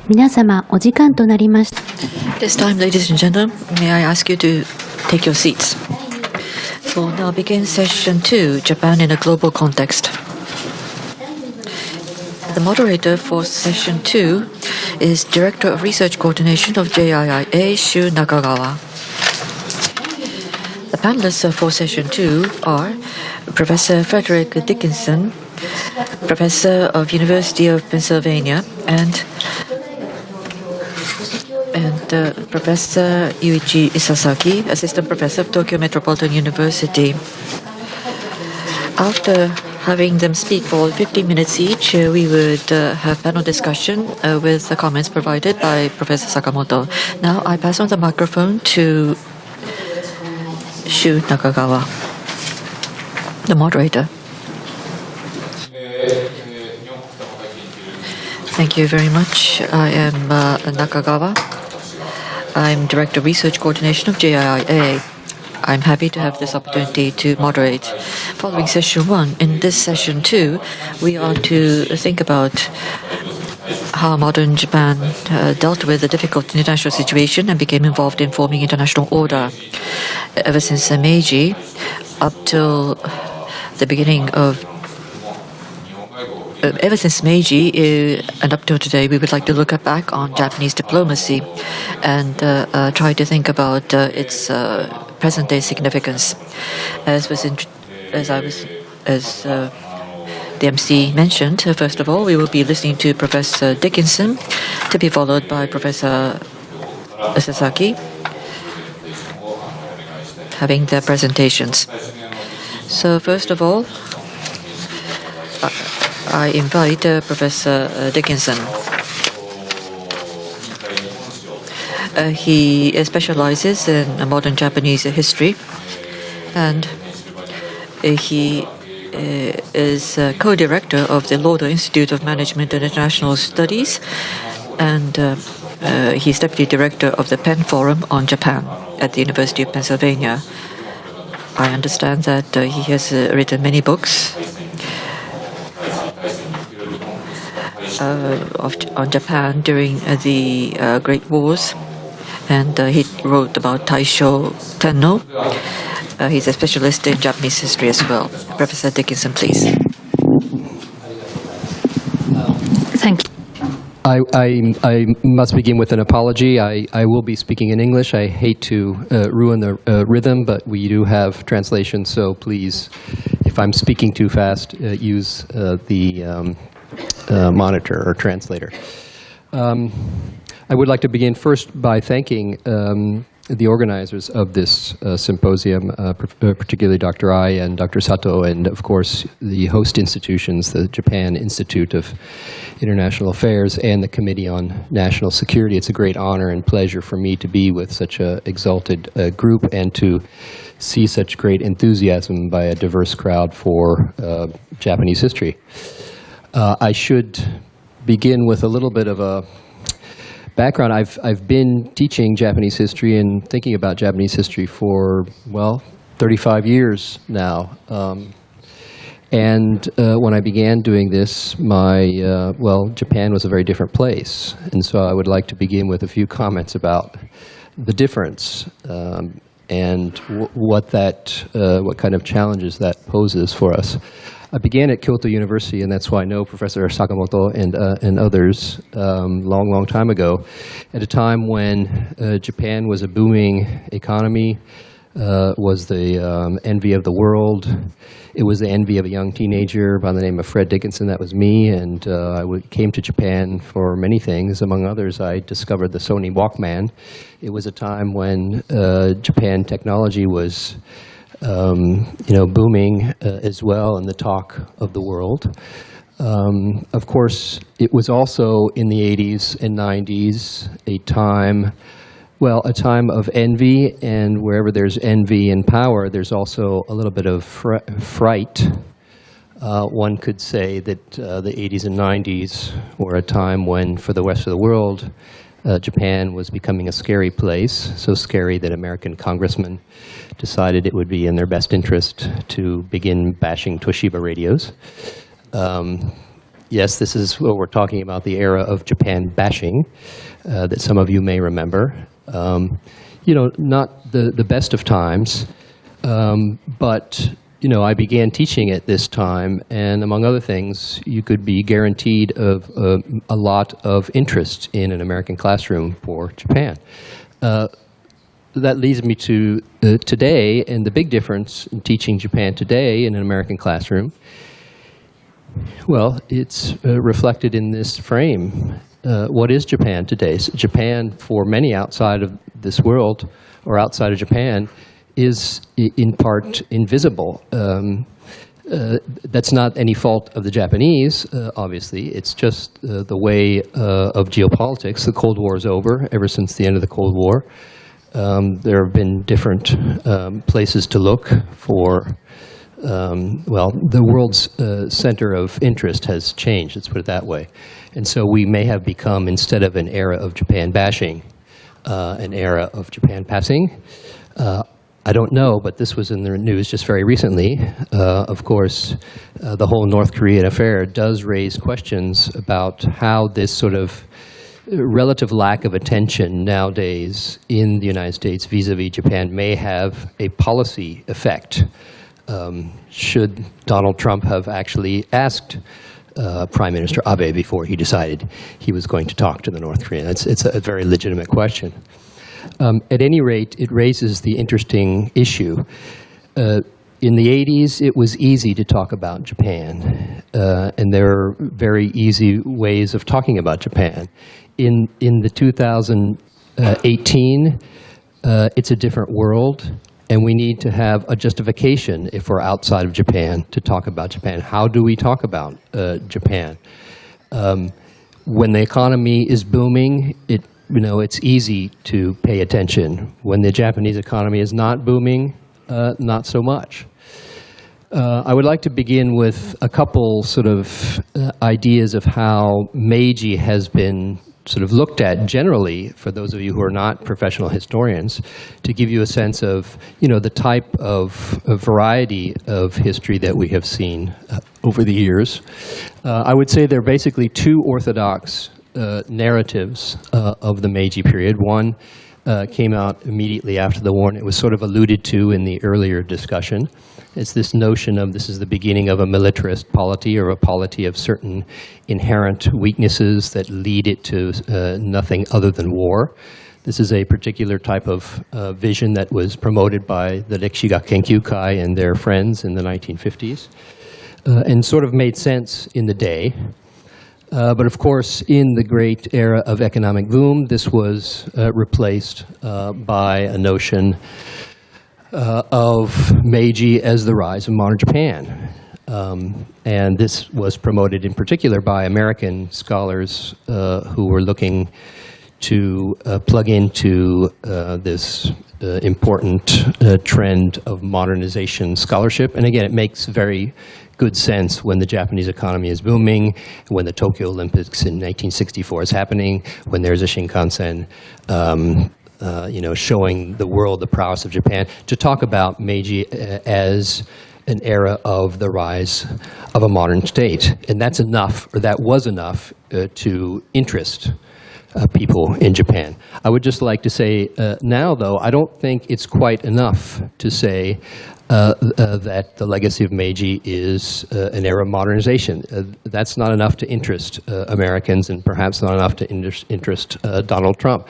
皆様、お時間となりました。This time, ladies and gentlemen, may I ask you to take your seats. We'll now begin session 2, Japan in a Global Context. The moderator for session 2 is Director of Research Coordination of JIIA, Shu Nakagawa. The panelists for session 2 are Professor Frederick Dickinson, Professor of University of Pennsylvania, and Professor Yuuichi Sasaki, Assistant Professor of Tokyo Metropolitan University. After having them speak for 15 minutes each, we would have panel discussion with the comments provided by Professor Sakamoto. Now I pass on the microphone to Shu Nakagawa, the moderator. Thank you very much. I am Nakagawa. I'm Director of Research Coordination of JIIA. I'm happy to have this opportunity to moderate. Following session 1, in this session 2, we are to think about how modern Japan dealt with the difficult international situation and became involved in forming international order. Ever since Meiji, up till the beginning of ever since Meiji and up till today, we would like to look back on Japanese diplomacy and try to think about its present-day significance. As the MC mentioned, first of all, we will be listening to Professor Dickinson, to be followed by Professor Sasaki, having their presentations. So first of all, I invite Professor Dickinson. He specializes in modern Japanese history, and he is co-director of the Lauder Institute of Management and International Studies, and he's deputy director of the Penn Forum on Japan at the University of Pennsylvania. I understand that he has written many books on Japan during the Great Wars, and he wrote about Taisho Tenno. He's a specialist in Japanese history as well. Professor Dickinson, please. Thank you. I must begin with an apology. I will be speaking in English. I hate to ruin the rhythm, but we do have translation, so please, if I'm speaking too fast, use the monitor or translator. I would like to begin first by thanking the organizers of this symposium, particularly Dr. Ai and Dr. Sato, and of course the host institutions, the Japan Institute of International Affairs and the Committee on National Security. It's a great honor and pleasure for me to be with such an exalted group and to see such great enthusiasm by a diverse crowd for Japanese history. I should begin with a little bit of a background. I've been teaching Japanese history and thinking about Japanese history for, well, 35 years now. And when I began doing this, Japan was a very different place. And so I would like to begin with a few comments about the difference and what kind of challenges that poses for us. I began at Kyoto University, and that's why I know Professor Sakamoto and others long time ago, at a time when Japan was a booming economy, was the envy of the world. It was the envy of a young teenager by the name of Fred Dickinson. That was me, and I came to Japan for many things. Among others, I discovered the Sony Walkman. It was a time when Japan technology was booming as well, and the talk of the world. Of course, it was also in the 80s and 90s a time of envy, and wherever there's envy and power, there's also a little bit of fright. One could say that the 80s and 90s were a time when, for the rest of the world, Japan was becoming a scary place, so scary that American congressmen decided it would be in their best interest to begin bashing Toshiba radios. Yes, this is what we're talking about, the era of Japan bashing that some of you may remember. Not the best of times, but I began teaching at this time, and among other things, you could be guaranteed of a lot of interest in an American classroom for Japan. That leads me to today, and the big difference in teaching Japan today in an American classroom. Well, it's reflected in this frame. What is Japan today? So Japan, for many outside of this world or outside of Japan, is in part invisible. That's not any fault of the Japanese, obviously. It's just the way of geopolitics. The Cold War is over ever since the end of the Cold War. There have been different places to look for, the world's center of interest has changed, let's put it that way. And so we may have become, instead of an era of Japan bashing, an era of Japan passing. I don't know, but this was in the news just very recently. Of course, the whole North Korean affair does raise questions about how this sort of relative lack of attention nowadays in the United States vis-a-vis Japan may have a policy effect. Should Donald Trump have actually asked Prime Minister Abe before he decided he was going to talk to the North Koreans? It's a very legitimate question. At any rate, it raises the interesting issue. In the 80s, it was easy to talk about Japan, and there are very easy ways of talking about Japan. In the 2018, it's a different world, and we need to have a justification if we're outside of Japan to talk about Japan. How do we talk about Japan? When the economy is booming, it's easy to pay attention. When the Japanese economy is not booming, not so much. I would like to begin with a couple sort of ideas of how Meiji has been sort of looked at generally, for those of you who are not professional historians, to give you a sense of, the type of variety of history that we have seen over the years. I would say there are basically two orthodox narratives of the Meiji period. One came out immediately after the war, and it was sort of alluded to in the earlier discussion. It's this notion of this is the beginning of a militarist polity, or a polity of certain inherent weaknesses that lead it to nothing other than war. This is a particular type of vision that was promoted by the Rekishi Kenkyukai and their friends in the 1950s, and sort of made sense in the day. But of course, in the great era of economic boom, this was replaced by a notion of Meiji as the rise of modern Japan. And this was promoted in particular by American scholars who were looking to plug into this important trend of modernization scholarship. And again, it makes very good sense when the Japanese economy is booming, when the Tokyo Olympics in 1964 is happening, when there's a Shinkansen showing the world the prowess of Japan, to talk about Meiji as an era of the rise of a modern state. And that's enough, or that was enough, to interest people in Japan. I would just like to say now, though, I don't think it's quite enough to say that the legacy of Meiji is an era of modernization. That's not enough to interest Americans, and perhaps not enough to interest Donald Trump.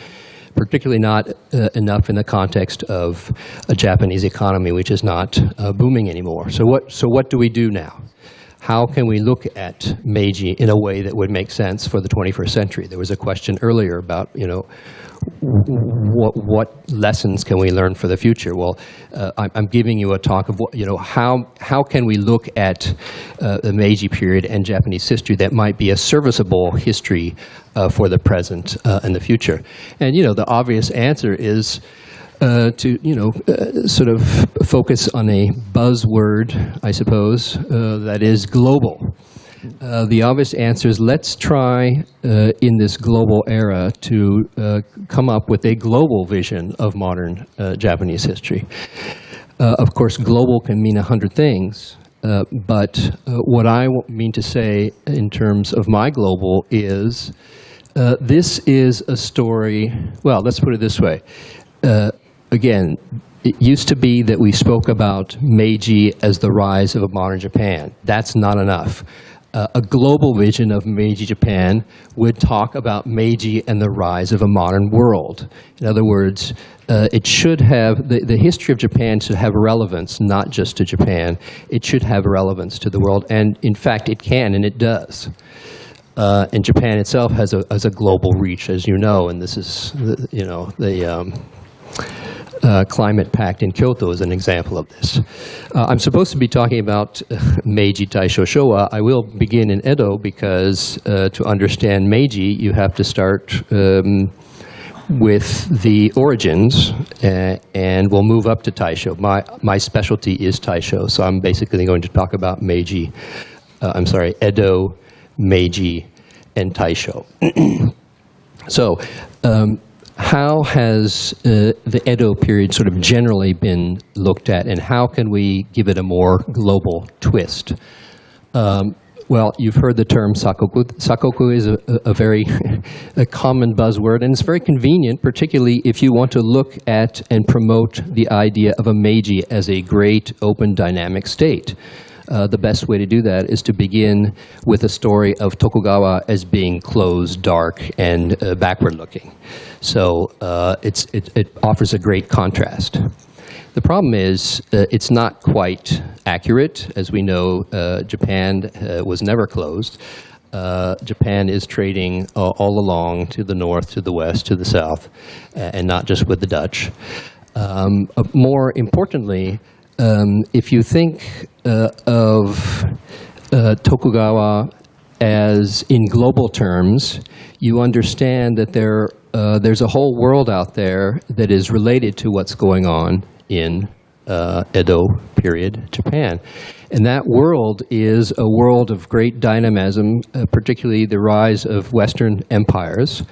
Particularly not enough in the context of a Japanese economy which is not booming anymore. So what do we do now? How can we look at Meiji in a way that would make sense for the 21st century? There was a question earlier about, what lessons can we learn for the future? Well, I'm giving you a talk of how can we look at the Meiji period and Japanese history that might be a serviceable history for the present and the future. And the obvious answer is to sort of focus on a buzzword, I suppose, that is global. The obvious answer is let's try in this global era to come up with a global vision of modern Japanese history. Of course, global can mean 100 things, But what I mean to say in terms of my global is this is a story, well, let's put it this way. Again, it used to be that we spoke about Meiji as the rise of a modern Japan. That's not enough. A global vision of Meiji Japan would talk about Meiji and the rise of a modern world. In other words, it should have, the history of Japan should have relevance, not just to Japan. It should have relevance to the world, and in fact it can, and it does. And Japan itself has a global reach, as you know, and this is, the Climate Pact in Kyoto is an example of this. I'm supposed to be talking about Meiji, Taisho, Showa. I will begin in Edo because to understand Meiji, you have to start with the origins, and we'll move up to Taisho. My specialty is Taisho, so I'm basically going to talk about Meiji, Edo, Meiji, and Taisho. So, how has the Edo period sort of generally been looked at, and how can we give it a more global twist? Well, you've heard the term sakoku. Sakoku is a very a common buzzword, and it's very convenient, particularly if you want to look at and promote the idea of a Meiji as a great, open, dynamic state. The best way to do that is to begin with a story of Tokugawa as being closed, dark, and backward-looking. So it offers a great contrast. The problem is it's not quite accurate. As we know, Japan was never closed. Japan is trading all along to the north, to the west, to the south, and not just with the Dutch. More importantly, if you think of Tokugawa as in global terms, you understand that there's a whole world out there that is related to what's going on in Edo period Japan. And that world is a world of great dynamism, particularly the rise of Western empires.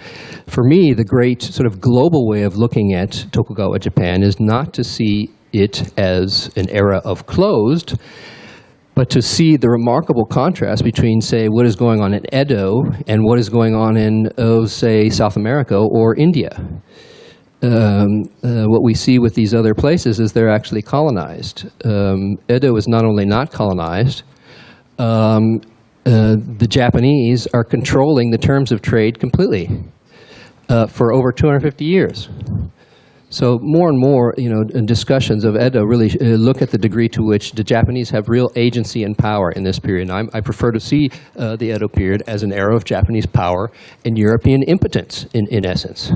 For me, the great sort of global way of looking at Tokugawa Japan is not to see it as an era of closed, but to see the remarkable contrast between, say, what is going on in Edo and what is going on in, say, South America or India. What we see with these other places is they're actually colonized. Edo is not only not colonized, the Japanese are controlling the terms of trade completely for over 250 years. So more and more, discussions of Edo really look at the degree to which the Japanese have real agency and power in this period. And I prefer to see the Edo period as an era of Japanese power and European impotence, in essence.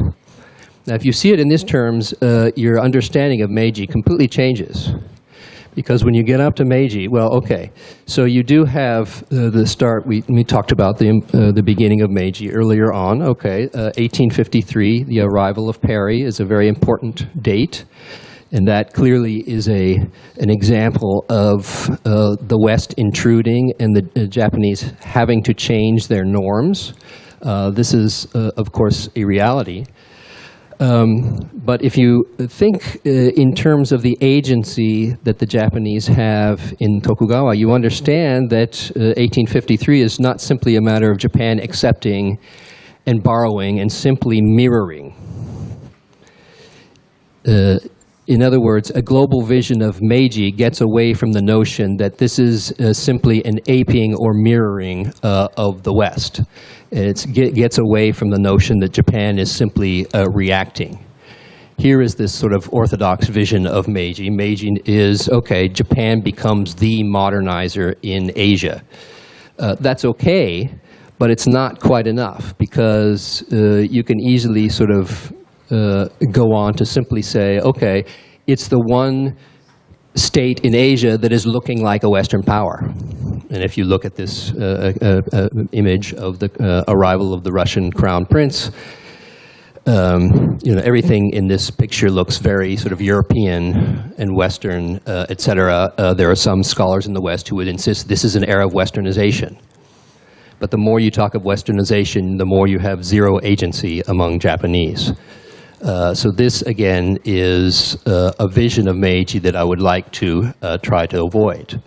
Now, if you see it in these terms, your understanding of Meiji completely changes. Because when you get up to Meiji, well, okay, so you do have the start. We talked about the beginning of Meiji earlier on. Okay, 1853, the arrival of Perry is a very important date, and that clearly is an example of the West intruding and the Japanese having to change their norms. This is, of course, a reality. But if you think in terms of the agency that the Japanese have in Tokugawa, you understand that 1853 is not simply a matter of Japan accepting and borrowing and simply mirroring. In other words, a global vision of Meiji gets away from the notion that this is simply an aping or mirroring of the West. It gets away from the notion that Japan is simply reacting. Here is this sort of orthodox vision of Meiji. Meiji is, okay, Japan becomes the modernizer in Asia. That's okay, but it's not quite enough, because you can easily sort of go on to simply say, okay, it's the one state in Asia that is looking like a Western power. And if you look at this image of the arrival of the Russian crown prince, everything in this picture looks very sort of European and Western, etc. There are some scholars in the West who would insist this is an era of Westernization. But the more you talk of Westernization, the more you have zero agency among Japanese. So this, again, is a vision of Meiji that I would like to try to avoid.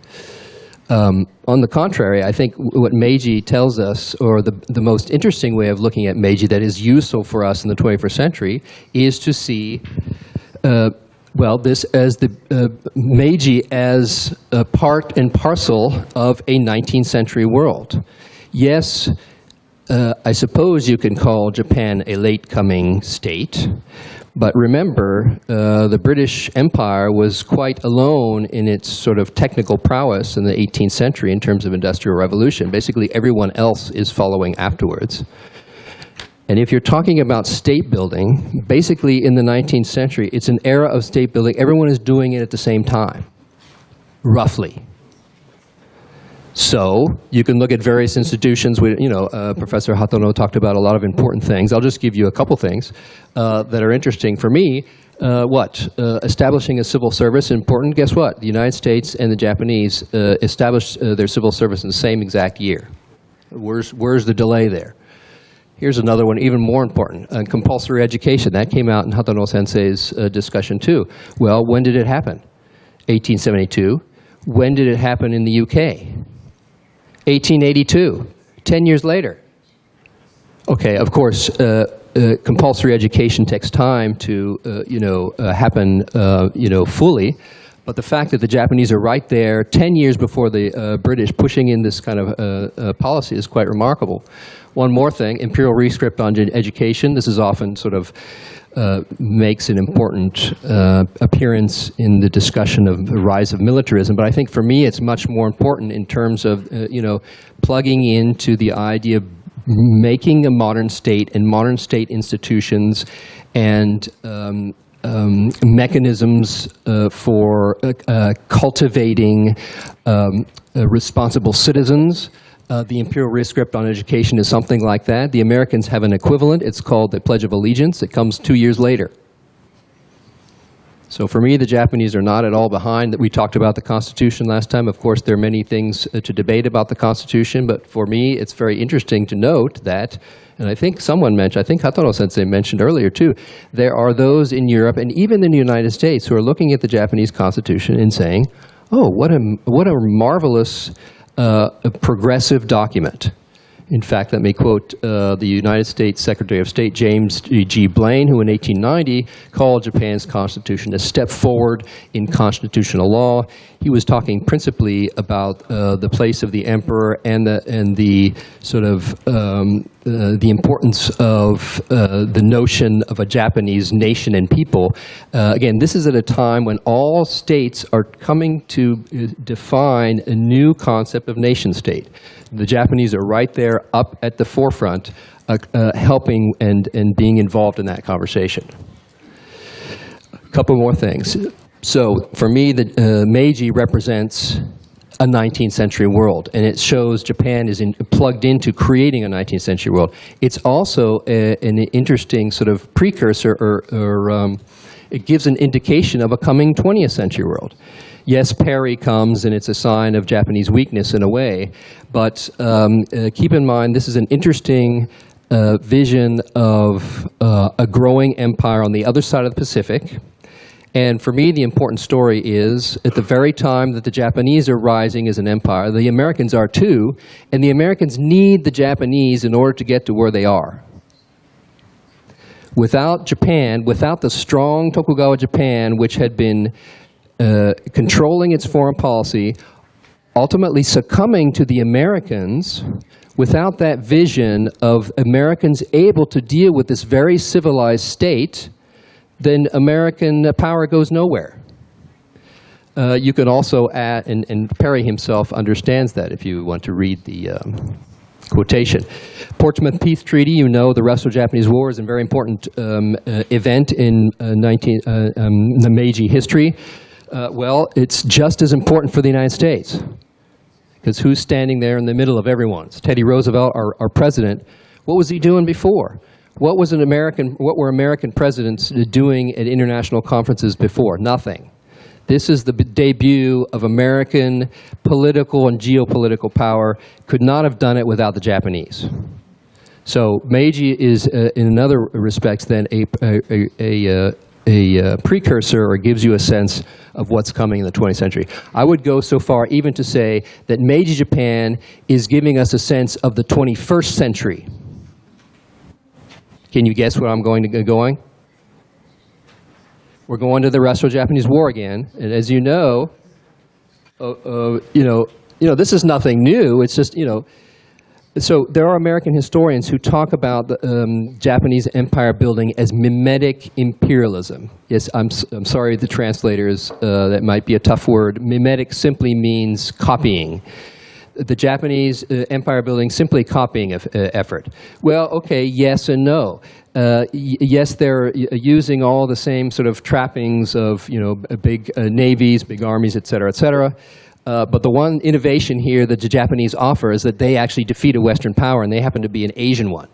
On the contrary, I think what Meiji tells us, or the most interesting way of looking at Meiji that is useful for us in the 21st century, is to see, this as the Meiji as a part and parcel of a 19th century world. Yes, I suppose you can call Japan a late-coming state, but remember, the British Empire was quite alone in its sort of technical prowess in the 18th century in terms of industrial revolution. Basically, everyone else is following afterwards. And if you're talking about state building, basically in the 19th century, it's an era of state building. Everyone is doing it at the same time, roughly. So you can look at various institutions. Professor Hatono talked about a lot of important things. I'll just give you a couple things that are interesting for me. Establishing a civil service, important. Guess what? The United States and the Japanese established their civil service in the same exact year. Where's the delay there? Here's another one, even more important. Compulsory education. That came out in Hatono Sensei's discussion too. Well, when did it happen? 1872. When did it happen in the UK? 1882, 10 years later. Okay, of course, compulsory education takes time to, happen, fully. But the fact that the Japanese are right there 10 years before the British pushing in this kind of policy is quite remarkable. One more thing, imperial rescript on education. This is often sort of makes an important appearance in the discussion of the rise of militarism. But I think for me it's much more important in terms of, plugging into the idea of making a modern state and modern state institutions and mechanisms for cultivating responsible citizens. The imperial rescript on education is something like that. The Americans have an equivalent. It's called the Pledge of Allegiance. It comes 2 years later. So for me, the Japanese are not at all behind. We talked about the Constitution last time. Of course, there are many things to debate about the Constitution, but for me, it's very interesting to note that, and I think someone mentioned, I think Hatono Sensei mentioned earlier too, there are those in Europe and even in the United States who are looking at the Japanese Constitution and saying, oh, what a marvelous a progressive document. In fact, let me quote the United States Secretary of State James G. Blaine, who in 1890 called Japan's constitution a step forward in constitutional law. He was talking principally about the place of the emperor and the sort of the importance of the notion of a Japanese nation and people. Again, this is at a time when all states are coming to define a new concept of nation state. The Japanese are right there up at the forefront, helping and being involved in that conversation. A couple more things. So for me, the Meiji represents a 19th century world, and it shows Japan is plugged into creating a 19th century world. It's also an interesting sort of precursor, or it gives an indication of a coming 20th century world. Yes, Perry comes, and it's a sign of Japanese weakness in a way, but keep in mind this is an interesting vision of a growing empire on the other side of the Pacific. And for me, the important story is, at the very time that the Japanese are rising as an empire, the Americans are too, and the Americans need the Japanese in order to get to where they are. Without Japan, without the strong Tokugawa Japan, which had been controlling its foreign policy, ultimately succumbing to the Americans, without that vision of Americans able to deal with this very civilized state, then American power goes nowhere. You can also add, and Perry himself understands that if you want to read the quotation. Portsmouth Peace Treaty, you know, the Russo-Japanese War is a very important event in the Meiji history. Well, it's just as important for the United States, because who's standing there in the middle of everyone? It's Teddy Roosevelt, our president. What was he doing before? What were American presidents doing at international conferences before? Nothing. This is the debut of American political and geopolitical power. Could not have done it without the Japanese. So Meiji is, in other respects, then precursor or gives you a sense of what's coming in the 20th century. I would go so far even to say that Meiji Japan is giving us a sense of the 21st century. Can you guess where I'm going? We're going to the Russo-Japanese War again, and as you know, this is nothing new. It's just, so there are American historians who talk about the Japanese empire building as mimetic imperialism. Yes, I'm sorry, the translators, that might be a tough word. Mimetic simply means copying. The Japanese empire building simply copying effort. Well, okay, yes and no. Yes, they're using all the same sort of trappings of big navies, big armies, et cetera, but the one innovation here that the Japanese offer is that they actually defeat a Western power, and they happen to be an Asian one.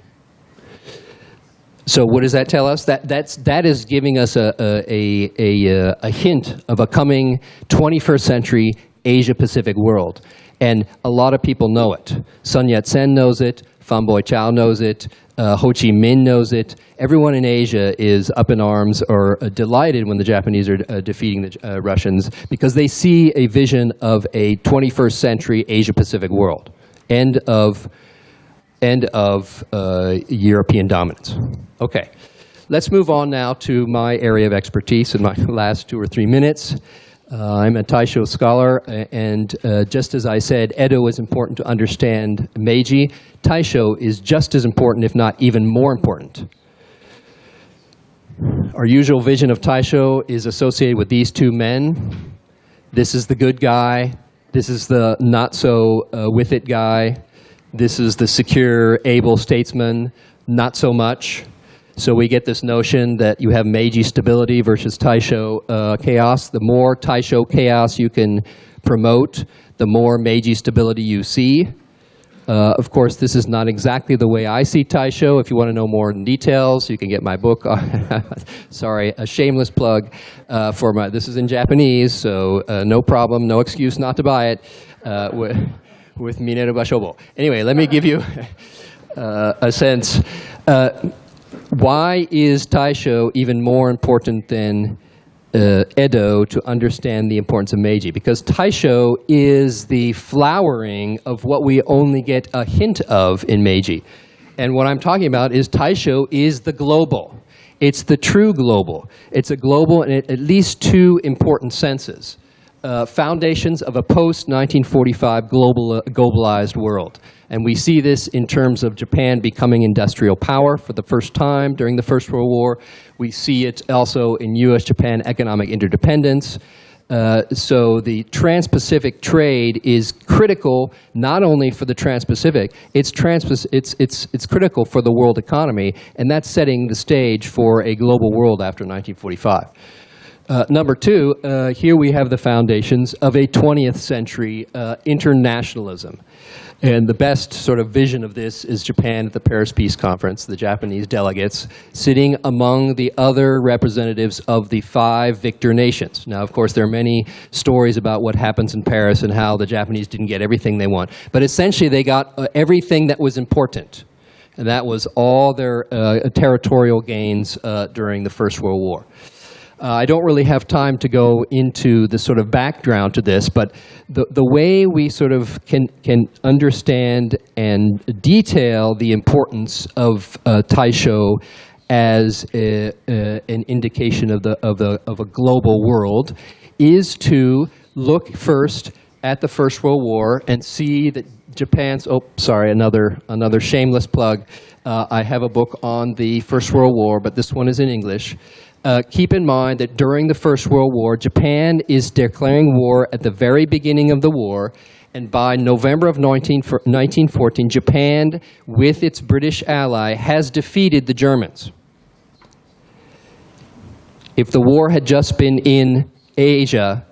So what does that tell us? That is giving us a hint of a coming 21st century Asia-Pacific world. And a lot of people know it. Sun Yat-sen knows it. Fan Boy-chao knows it. Ho Chi Minh knows it. Everyone in Asia is up in arms or delighted when the Japanese are defeating the Russians because they see a vision of a 21st century Asia-Pacific world. End of European dominance. Okay. Let's move on now to my area of expertise in my last 2 or 3 minutes. I'm a Taisho scholar, and just as I said, Edo is important to understand Meiji. Taisho is just as important, if not even more important. Our usual vision of Taisho is associated with these two men. This is the good guy. This is the not-so-with-it guy. This is the secure, able statesman, not so much. So we get this notion that you have Meiji stability versus Taisho chaos. The more Taisho chaos you can promote, the more Meiji stability you see. Of course, this is not exactly the way I see Taisho. If you want to know more in details, you can get my book. Sorry, a shameless plug for my. This is in Japanese, so no problem, no excuse not to buy it with Mineru Bashobo. Anyway, let me give you a sense. Why is Taisho even more important than Edo to understand the importance of Meiji? Because Taisho is the flowering of what we only get a hint of in Meiji. And what I'm talking about is Taisho is the global. It's the true global. It's a global in at least 2 important senses. Foundations of a post-1945 globalized world. And we see this in terms of Japan becoming industrial power for the first time during the First World War. We see it also in U.S.-Japan economic interdependence. So the Trans-Pacific trade is critical not only for the Trans-Pacific, it's critical for the world economy, and that's setting the stage for a global world after 1945. Number 2, here we have the foundations of a 20th century internationalism. And the best sort of vision of this is Japan at the Paris Peace Conference, the Japanese delegates sitting among the other representatives of the 5 victor nations. Now, of course, there are many stories about what happens in Paris and how the Japanese didn't get everything they want. But essentially, they got everything that was important. And that was all their territorial gains during the First World War. I don't really have time to go into the sort of background to this, but the way we sort of can understand and detail the importance of Taisho as an indication of a global world is to look first at the First World War and see that Japan's, another shameless plug. I have a book on the First World War, but this one is in English. Keep in mind that during the First World War, Japan is declaring war at the very beginning of the war, and by November of 1914, Japan, with its British ally, has defeated the Germans. If the war had just been in Asia,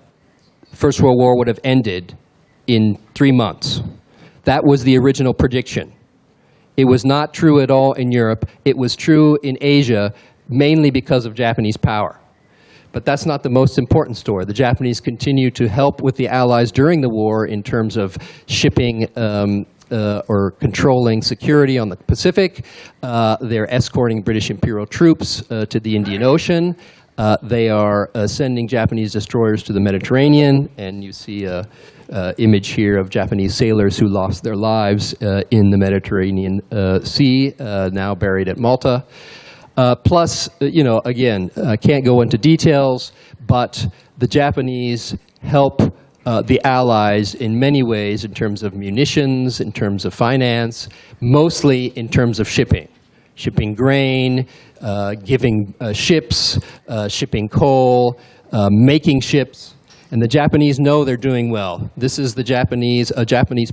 the First World War would have ended in 3 months. That was the original prediction. It was not true at all in Europe. It was true in Asia, mainly because of Japanese power. But that's not the most important story. The Japanese continue to help with the Allies during the war in terms of shipping or controlling security on the Pacific. They're escorting British Imperial troops to the Indian Ocean. They are sending Japanese destroyers to the Mediterranean, and you see an image here of Japanese sailors who lost their lives in the Mediterranean Sea, now buried at Malta. Plus, again, I can't go into details, but the Japanese help the Allies in many ways in terms of munitions, in terms of finance, mostly in terms of shipping. Shipping grain, giving ships, shipping coal, making ships. And the Japanese know they're doing well. This is a Japanese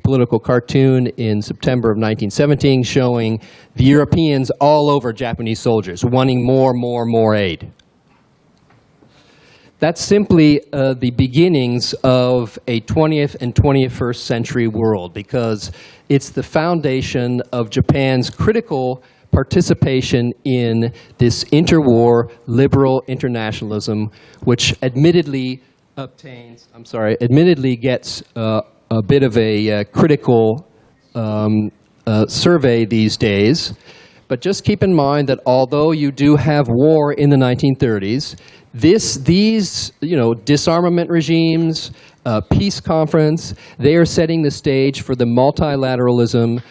political cartoon in September of 1917 showing the Europeans all over Japanese soldiers wanting more aid. That's simply the beginnings of a 20th and 21st century world, because it's the foundation of Japan's critical participation in this interwar liberal internationalism, which admittedly gets a bit of a critical survey these days. But just keep in mind that although you do have war in the 1930s, these disarmament regimes, peace conference, they are setting the stage for the multilateralism,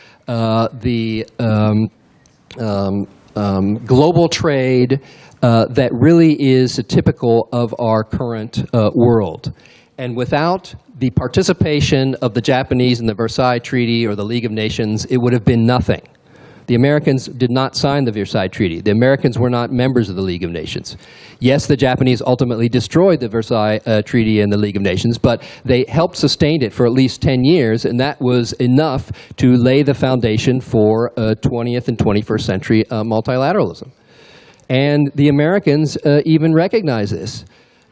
global trade that really is typical of our current world. And without the participation of the Japanese in the Versailles Treaty or the League of Nations, it would have been nothing. The Americans did not sign the Versailles Treaty. The Americans were not members of the League of Nations. Yes, the Japanese ultimately destroyed the Versailles Treaty and the League of Nations, but they helped sustain it for at least 10 years, and that was enough to lay the foundation for 20th and 21st century multilateralism. And the Americans even recognize this.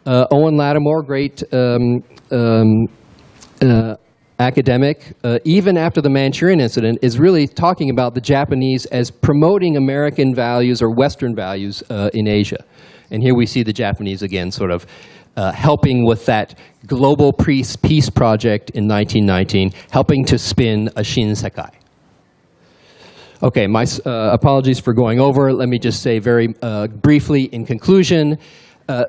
Owen Lattimore, great academic, even after the Manchurian incident, is really talking about the Japanese as promoting American values or Western values in Asia. And here we see the Japanese again sort of helping with that global peace project in 1919, helping to spin a Shinsekai. Okay, my apologies for going over. Let me just say very briefly in conclusion,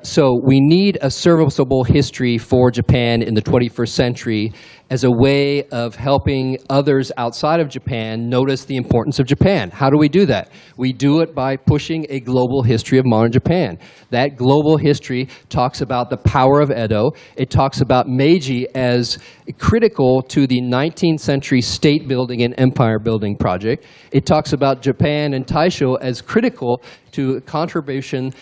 so we need a serviceable history for Japan in the 21st century as a way of helping others outside of Japan notice the importance of Japan. How do we do that? We do it by pushing a global history of modern Japan. That global history talks about the power of Edo. It talks about Meiji as critical to the 19th century state building and empire building project. It talks about Japan and Taisho as critical to contribution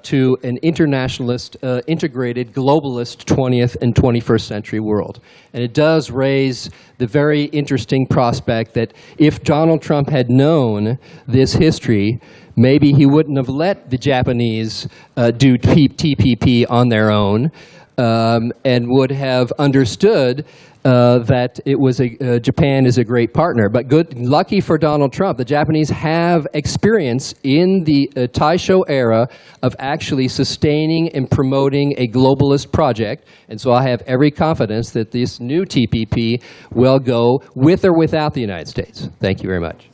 to an internationalist, integrated, globalist 20th and 21st century world. And it does raise the very interesting prospect that if Donald Trump had known this history, maybe he wouldn't have let the Japanese do TPP on their own and would have understood that it was Japan is a great partner. But lucky for Donald Trump, the Japanese have experience in the Taisho era of actually sustaining and promoting a globalist project. And so I have every confidence that this new TPP will go with or without the United States. Thank you very much.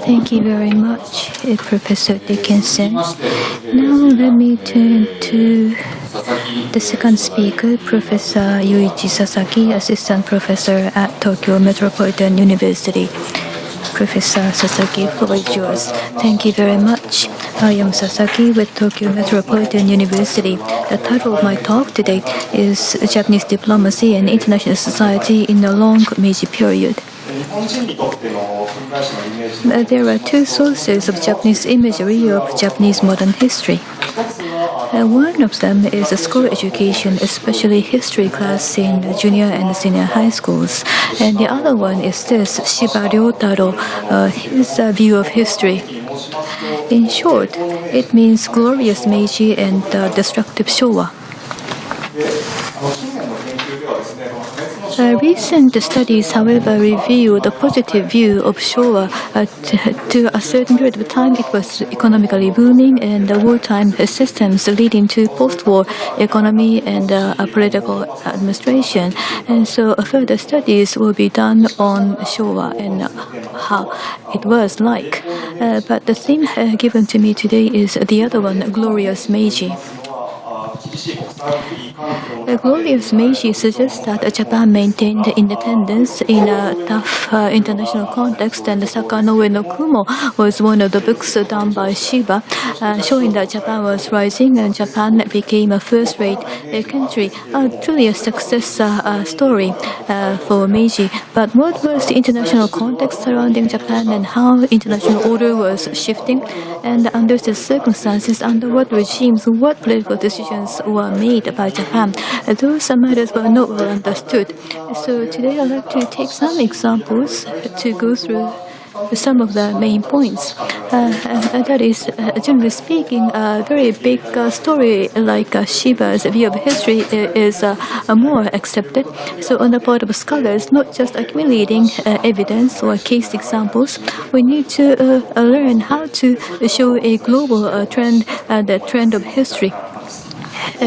Thank you very much, Professor Dickinson. Now let me turn to the second speaker, Professor Yuuichi Sasaki, Assistant Professor at Tokyo Metropolitan University. Professor Sasaki, the floor is yours. Thank you very much. I am Sasaki with Tokyo Metropolitan University. The title of my talk today is Japanese Diplomacy and International Society in the Long Meiji Period. There are two sources of Japanese imagery of Japanese modern history. One of them is a school education, especially history class in junior and senior high schools. And the other one is this, Shiba Ryotaro, his view of history. In short, it means glorious Meiji and destructive Showa. Recent studies, however, reveal the positive view of Showa. To a certain period of time, it was economically booming, and the wartime systems leading to post-war economy and political administration. And so further studies will be done on Showa and how it was like. But the theme given to me today is the other one, Glorious Meiji. Glorious Meiji suggests that Japan maintained independence in a tough international context, and Sakanoue no Kumo was one of the books done by Shiba, showing that Japan was rising and Japan became a first-rate country. Truly a success story for Meiji. But what was the international context surrounding Japan and how international order was shifting? And under the circumstances, under what regimes, what political decisions were made by Japan? Those matters were not well understood. So today I'd like to take some examples to go through some of the main points. That is, generally speaking, a very big story like Shiba's view of history is more accepted. So on the part of scholars, not just accumulating evidence or case examples, we need to learn how to show a global trend, the trend of history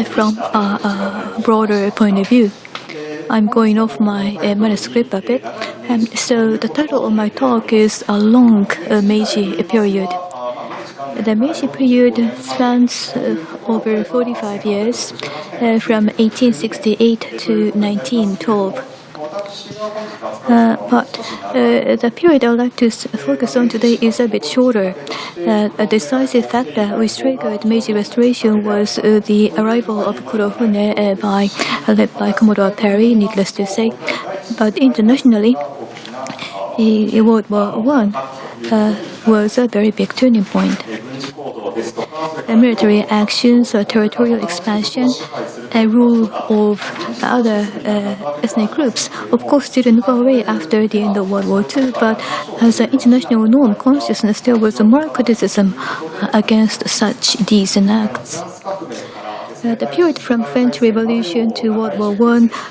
from a broader point of view. I'm going off my manuscript a bit. So the title of my talk is A Long Meiji Period. The Meiji period spans over 45 years, from 1868 to 1912. But the period I would like to focus on today is a bit shorter. A decisive factor which triggered Meiji Restoration was the arrival of Kurofune led by Commodore Perry, needless to say. But internationally, World War I was a very big turning point. Military actions, territorial expansion, and rule of other ethnic groups, of course, didn't go away after the end of World War II, but as an international norm consciousness, there was more criticism against such deeds and acts. The period from French Revolution to World War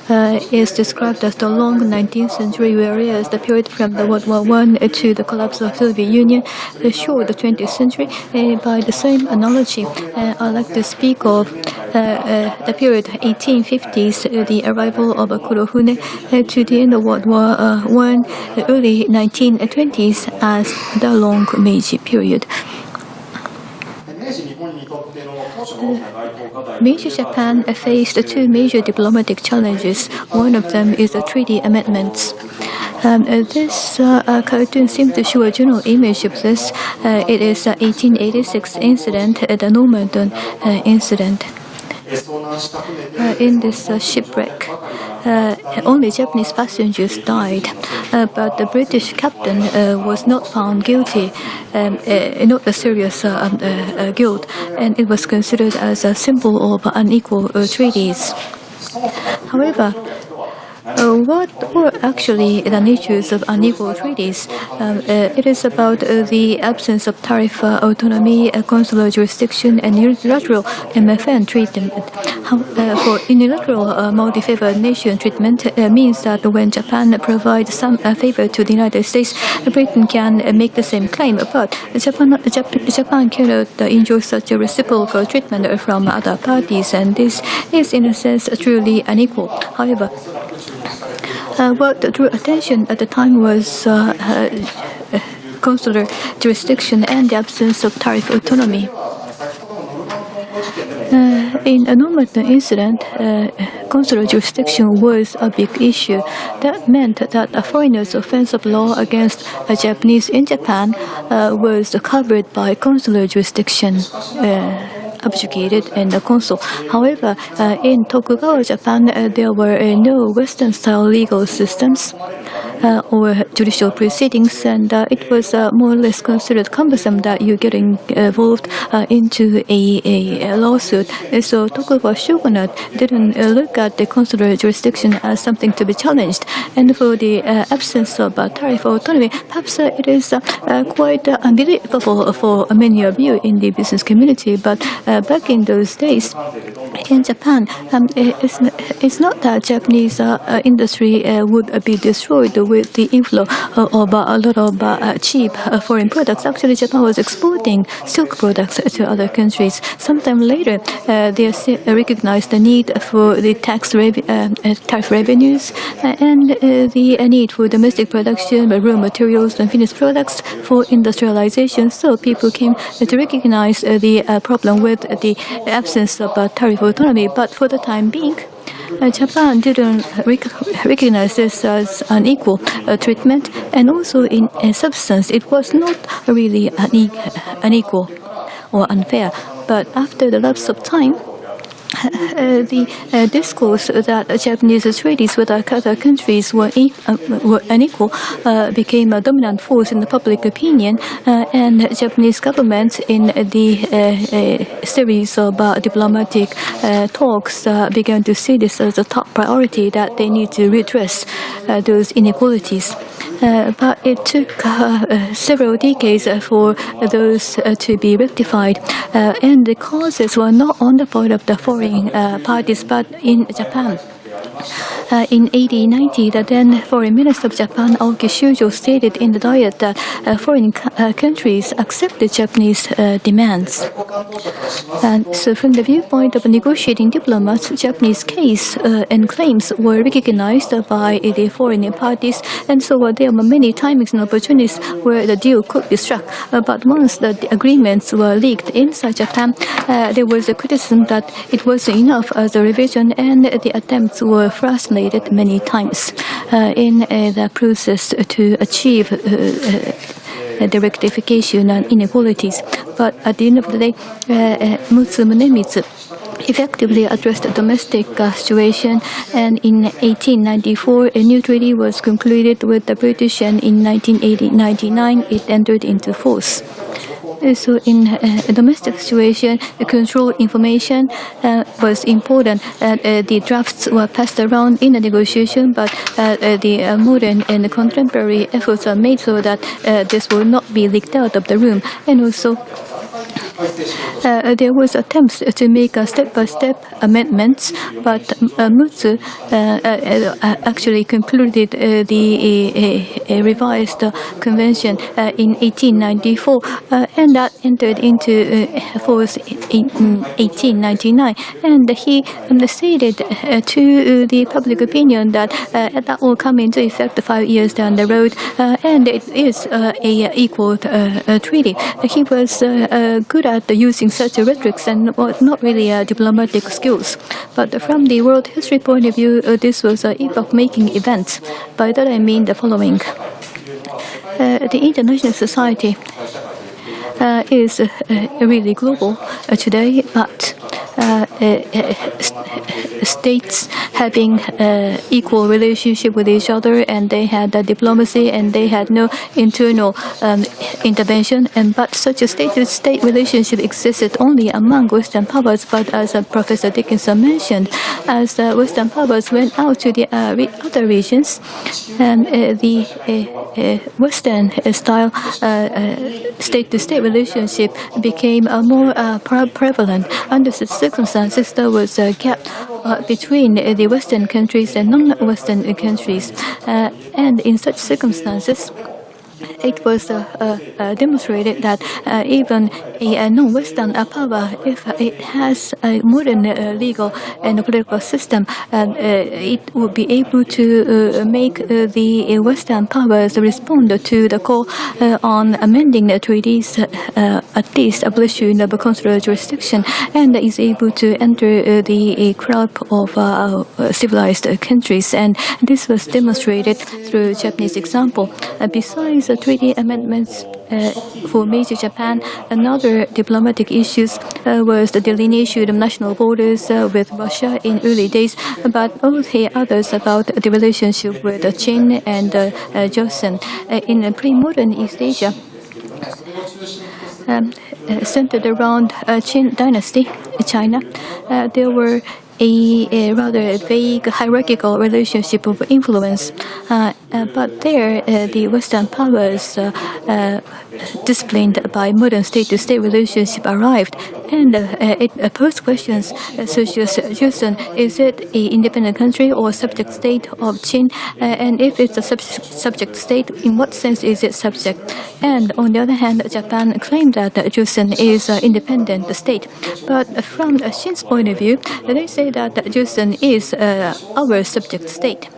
I is described as the long 19th century, whereas the period from the World War I to the collapse of the Soviet Union is short, the 20th century. By the same analogy, I'd like to speak of the period 1850s, the arrival of Kurofune, to the end of World War I, the early 1920s, as the long Meiji period. Meiji Japan faced two major diplomatic challenges. One of them is the treaty amendments. This cartoon seems to show a general image of this. It is the 1886 incident, the Normanton incident. In this shipwreck, only Japanese passengers died, but the British captain was not found guilty, not a serious guilt, and it was considered as a symbol of unequal treaties. However, what were actually the natures of unequal treaties? It is about the absence of tariff autonomy, consular jurisdiction, and unilateral MFN treatment. For unilateral multi-favored nation treatment means that when Japan provides some favor to the United States, Britain can make the same claim, but Japan cannot enjoy such a reciprocal treatment from other parties, and this is in a sense truly unequal. However, what drew attention at the time was consular jurisdiction and the absence of tariff autonomy. In a Normanton incident, consular jurisdiction was a big issue. That meant that a foreigner's offensive law against a Japanese in Japan was covered by consular jurisdiction. Subjugated in the consul. However, in Tokugawa Japan, there were no Western-style legal systems. or judicial proceedings, and it was more or less considered cumbersome that you getting involved into a lawsuit. So Tokugawa shogunate didn't look at the consular jurisdiction as something to be challenged, and for the absence of tariff autonomy, perhaps it is quite unbelievable for many of you in the business community. But back in those days, in Japan, it's not that Japanese industry would be destroyed with the inflow of a lot of cheap foreign products. Actually, Japan was exporting silk products to other countries. Sometime later, they recognized the need for the tariff revenues and the need for domestic production, raw materials, and finished products for industrialization. So people came to recognize the problem with the absence of tariff autonomy. But for the time being, Japan didn't recognize this as an equal treatment, and also in substance, it was not really unequal or unfair. But after the lapse of time, the discourse that Japanese treaties with other countries were unequal became a dominant force in the public opinion, and Japanese government in the series of diplomatic talks began to see this as a top priority, that they need to redress those inequalities. But it took several decades for those to be rectified, and the causes were not on the part of the foreign parties, but in Japan. In 1890, the then Foreign Minister of Japan, Aoki Shujo, stated in the Diet that foreign countries accepted Japanese demands. And so from the viewpoint of negotiating diplomats, Japanese case and claims were recognized by the foreign parties, and so there were many timings and opportunities where the deal could be struck. But once the agreements were leaked inside Japan, there was a criticism that it wasn't enough as a revision, and the attempts were frustrated many times in the process to achieve the rectification and inequalities. But at the end of the day, Mutsu Munemitsu effectively addressed the domestic situation, and in 1894 a new treaty was concluded with the British, and in 1999 it entered into force. So in a domestic situation, control information was important. The drafts were passed around in a negotiation, but the modern and contemporary efforts are made so that this will not be leaked out of the room. And also, there was attempts to make step-by-step amendments, but Mutsu actually concluded the revised convention in 1894, and that entered into force in 1899. And he stated to the public opinion that that will come into effect 5 years down the road, and it is a equal treaty. He was good at using such rhetorics and was not really diplomatic skills. But from the world history point of view, this was an epoch-making event. By that I mean the following. The international society is really global today, but states having equal relationship with each other, and they had diplomacy, and they had no internal intervention. But such a state-to-state relationship existed only among Western powers. But as Professor Dickinson mentioned, as Western powers went out to the other regions, the Western style state-to-state relationship became more prevalent. Under such circumstances, there was a gap between the Western countries and non-Western countries. And in such circumstances, it was demonstrated that even a non-Western power, if it has a modern legal and political system, it would be able to make the Western powers respond to the call on amending the treaties, at least abolishing the consular jurisdiction, and is able to enter the crowd of civilized countries. And this was demonstrated through Japanese example. Besides treaty amendments for Meiji Japan, another diplomatic issues was the delineation of national borders with Russia in early days, but all the others about the relationship with Qin and Joseon. In pre-modern East Asia, centered around Qin dynasty, China, there were a rather vague hierarchical relationship of influence. But there, the Western powers, disciplined by modern state-to-state relationship, arrived, and it posed questions such as, Joseon, is it an independent country or subject state of Qin? And if it's a subject state, in what sense is it subject? And on the other hand, Japan claimed that Joseon is an independent state. But from Qin's point of view, they say that Joseon is our subject state.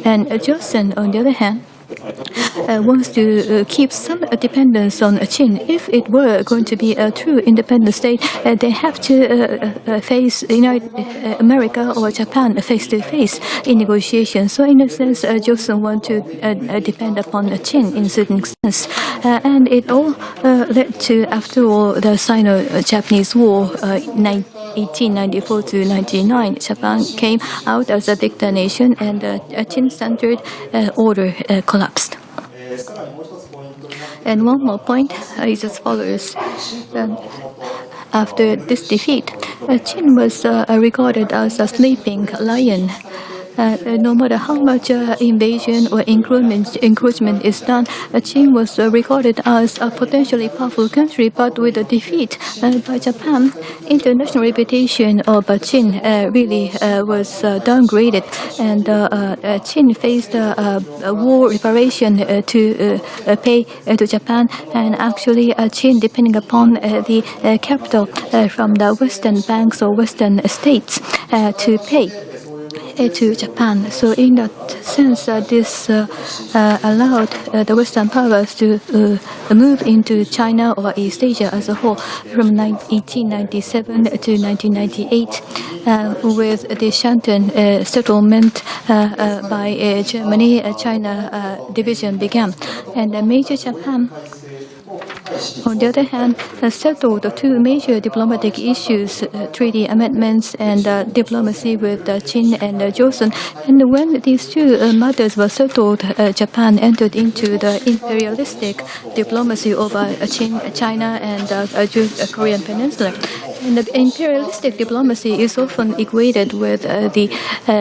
And Joseon, on the other hand, wants to keep some dependence on Qin. If it were going to be a true independent state, they have to face America or Japan face to face in negotiations. So in a sense, Joseon want to depend upon Qin in certain sense, and it all led to, after all, the Sino-Japanese War, 1894 to 99. Japan came out as a victor nation, and Qin-centered order collapsed. And one more point is as follows. After this defeat, Qin was regarded as a sleeping lion. No matter how much invasion or encroachment is done, Qin was regarded as a potentially powerful country, but with a defeat by Japan, international reputation of Qin really was downgraded, and Qin faced a war reparation to pay to Japan, and actually Qin depending upon the capital from the Western banks or Western states to pay to Japan. So in that sense, this allowed the Western powers to move into China or East Asia as a whole from 1897 to 1998 with the Shantung settlement by Germany. China division began, and Meiji Japan, on the other hand, settled the two major diplomatic issues, treaty amendments and diplomacy with Qin and Joseon. And when these two matters were settled, Japan entered into the imperialistic diplomacy over China and Korean Peninsula. And the imperialistic diplomacy is often equated with the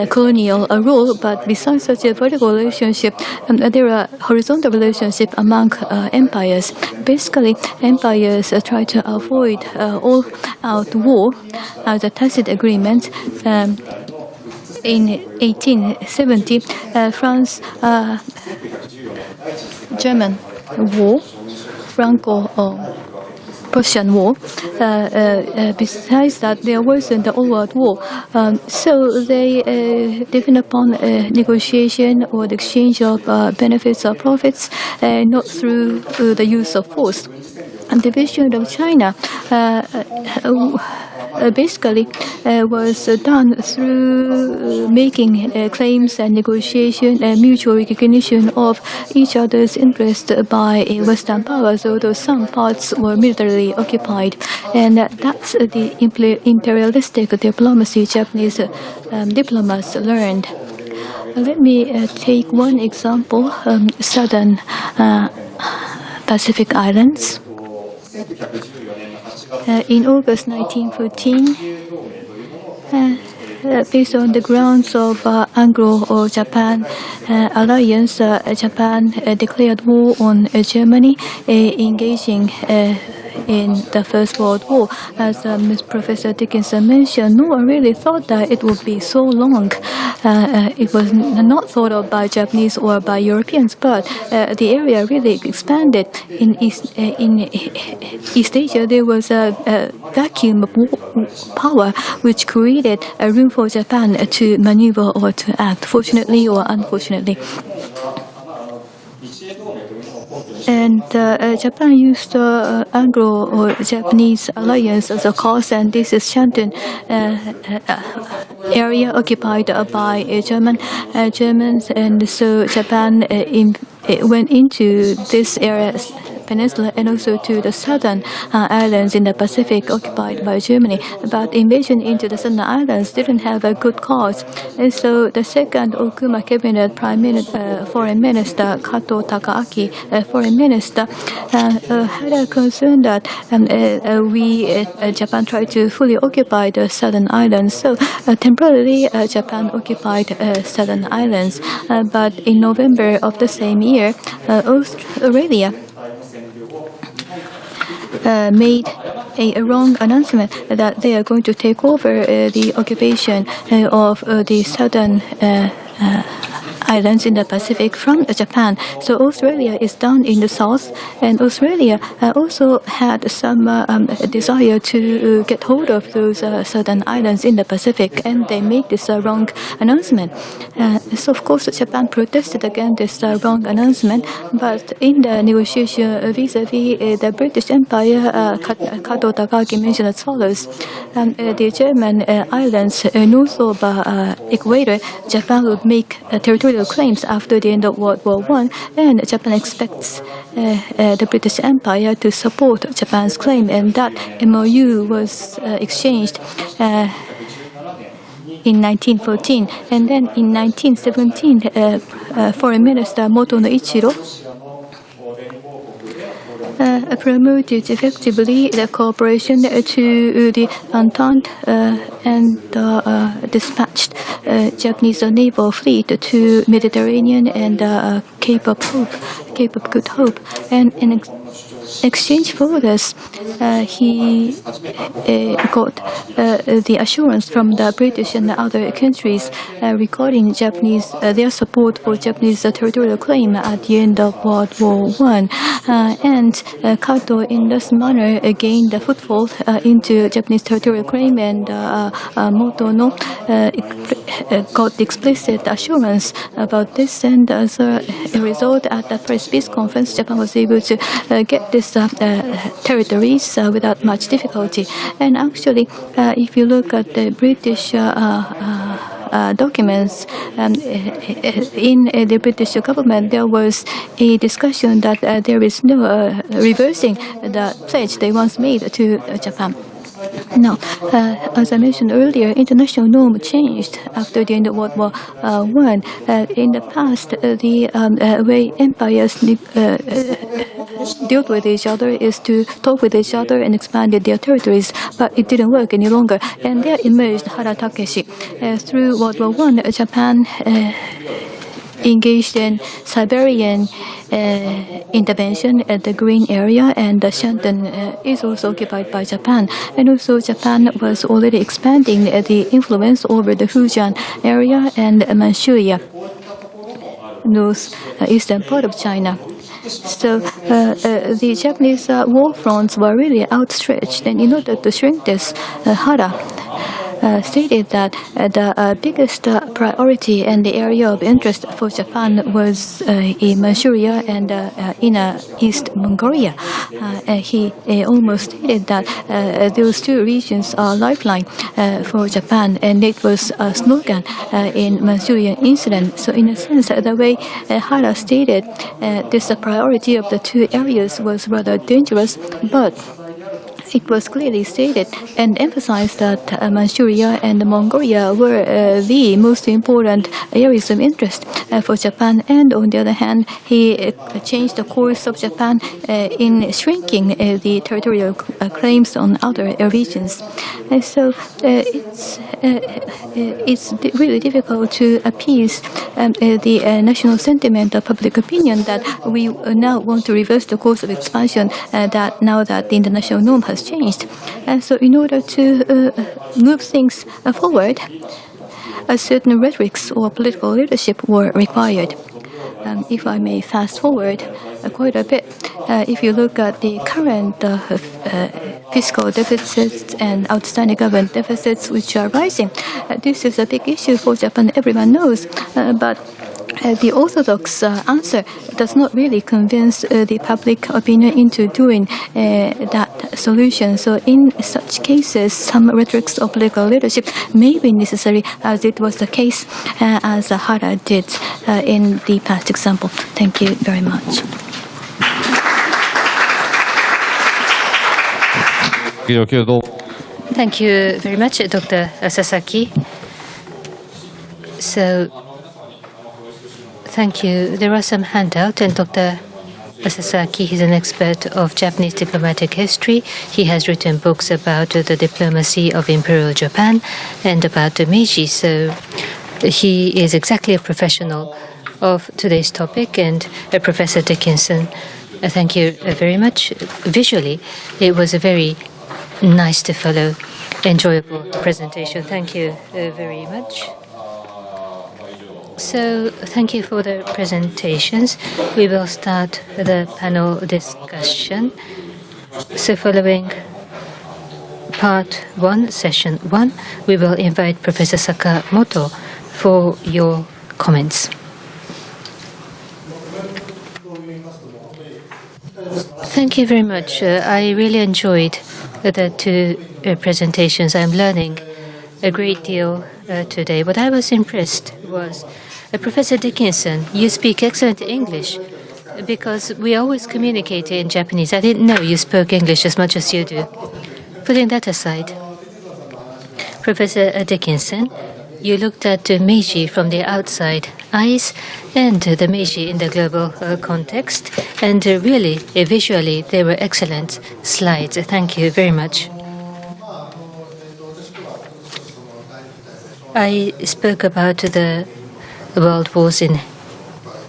colonial rule, but besides such a vertical relationship, there are horizontal relationships among empires. Basically, empires try to avoid all-out war as a tacit agreement. In 1870, France-German War, Franco-Prussian War. Besides that, there wasn't the all-out war. So they depend upon negotiation or the exchange of benefits or profits, not through the use of force. And the division of China basically was done through making claims and negotiation and mutual recognition of each other's interest by Western powers, although some parts were militarily occupied. And that's the imperialistic diplomacy Japanese diplomats learned. Let me take one example, southern Pacific Islands. In August 1914, based on the grounds of Anglo-Japan alliance, Japan declared war on Germany, engaging in the First World War. As Professor Dickinson mentioned, no one really thought that it would be so long. It was not thought of by Japanese or by Europeans, but the area really expanded. In East Asia, there was a vacuum of power which created a room for Japan to maneuver or to act, fortunately or unfortunately. And Japan used Anglo-Japanese alliance as a cause, and this is Shantung area occupied by Germans, and so Japan it went into this area, peninsula, and also to the southern islands in the Pacific occupied by Germany. But invasion into the southern islands didn't have a good cause. And so the second Okuma cabinet foreign minister, Kato Takaaki, foreign minister, had a concern that Japan tried to fully occupy the southern islands. So temporarily, Japan occupied southern islands. But in November of the same year, Australia made a wrong announcement that they are going to take over the occupation of the southern islands in the Pacific from Japan. So Australia is down in the south, and Australia also had some desire to get hold of those southern islands in the Pacific, and they made this wrong announcement. So of course Japan protested against this wrong announcement, but in the negotiation vis-a-vis the British Empire, Kato Takaaki mentioned as follows: the German islands north of equator, Japan would make territorial claims after the end of World War I, and Japan expects the British Empire to support Japan's claim, and that MOU was exchanged in 1914. And then in 1917, Foreign Minister Moto no Ichiro promoted effectively the cooperation to the Entente and dispatched Japanese naval fleet to Mediterranean and Cape of Good Hope. And in exchange for this, he got the assurance from the British and the other countries regarding their support for Japanese territorial claim at the end of World War I. And Kato, in this manner, gained a foothold into Japanese territorial claim, and Moto no got explicit assurance about this. And as a result, at the Paris Peace Conference, Japan was able to get these territories without much difficulty. And actually, if you look at the British documents in the British government, there was a discussion that there is no reversing the pledge they once made to Japan. Now, as I mentioned earlier, international norm changed after the end of World War I. In the past, the way empires dealt with each other is to talk with each other and expanded their territories, but it didn't work any longer. And there emerged Hara Takeshi. Through World War I, Japan engaged in Siberian intervention at the Green area, and Shanton is also occupied by Japan. And also Japan was already expanding the influence over the Fujian area and Manchuria, northeastern part of China. So the Japanese war fronts were really outstretched, and in order to shrink this, Hara stated that the biggest priority and the area of interest for Japan was in Manchuria and inner East Mongolia. He almost stated that those two regions are lifeline for Japan, and it was a slogan in Manchurian incident. So in a sense, the way Hara stated this priority of the two areas was rather dangerous, but it was clearly stated and emphasized that Manchuria and Mongolia were the most important areas of interest for Japan. And on the other hand, he changed the course of Japan in shrinking the territorial claims on other regions. And so it's really difficult to appease the national sentiment of public opinion that we now want to reverse the course of expansion that now that the international norm has changed. And so in order to move things forward, a certain rhetorics or political leadership were required. If I may fast forward quite a bit, if you look at the current fiscal deficits and outstanding government deficits which are rising, this is a big issue for Japan, everyone knows, but the orthodox answer does not really convince the public opinion into doing that solution. So in such cases, some rhetorics of political leadership may be necessary, as it was the case as Hara did in the past example. Thank you very much. Thank you very much, Dr. Sasaki. So, thank you. There are some handouts, and Dr. Sasaki, he's an expert of Japanese diplomatic history. He has written books about the diplomacy of Imperial Japan and about Meiji. So, he is exactly a professional of today's topic. And Professor Dickinson, thank you very much. Visually, it was a very nice to follow, enjoyable presentation. Thank you very much. So, thank you for the presentations. We will start the panel discussion. So, following part 1, session 1, we will invite Professor Sakamoto for your comments. Thank you very much. I really enjoyed the two presentations. I'm learning a great deal today. What I was impressed was, Professor Dickinson, you speak excellent English, because we always communicate in Japanese. I didn't know you spoke English as much as you do. Putting that aside, Professor Dickinson, you looked at Meiji from the outside eyes and the Meiji in the global context, and really, visually, they were excellent slides. Thank you very much. I spoke about the world wars in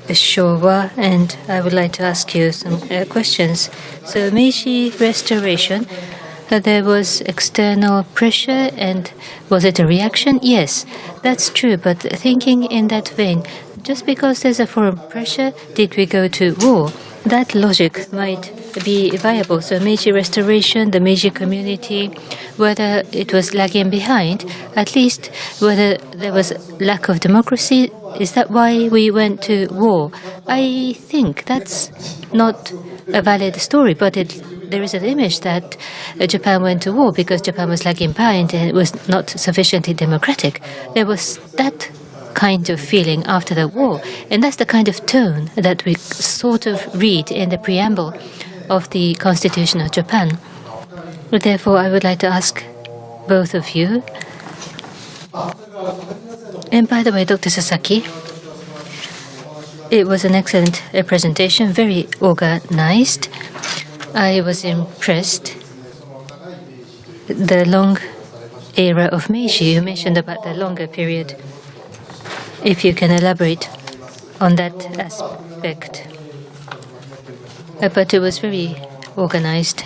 Showa, and I would like to ask you some questions. So, Meiji restoration, there was external pressure, and was it a reaction? Yes, that's true, but thinking in that vein, just because there's a foreign pressure, did we go to war? That logic might be viable. So Meiji restoration, the Meiji community, whether it was lagging behind, at least whether there was lack of democracy, is that why we went to war? I think that's not a valid story, but there is an image that Japan went to war because Japan was lagging behind and it was not sufficiently democratic. There was that kind of feeling after the war, and that's the kind of tone that we sort of read in the preamble of the Constitution of Japan. Therefore, I would like to ask both of you. And by the way, Dr. Sasaki, it was an excellent presentation, very organized. I was impressed. The long era of Meiji, you mentioned about the longer period. If you can elaborate on that aspect. But it was very organized.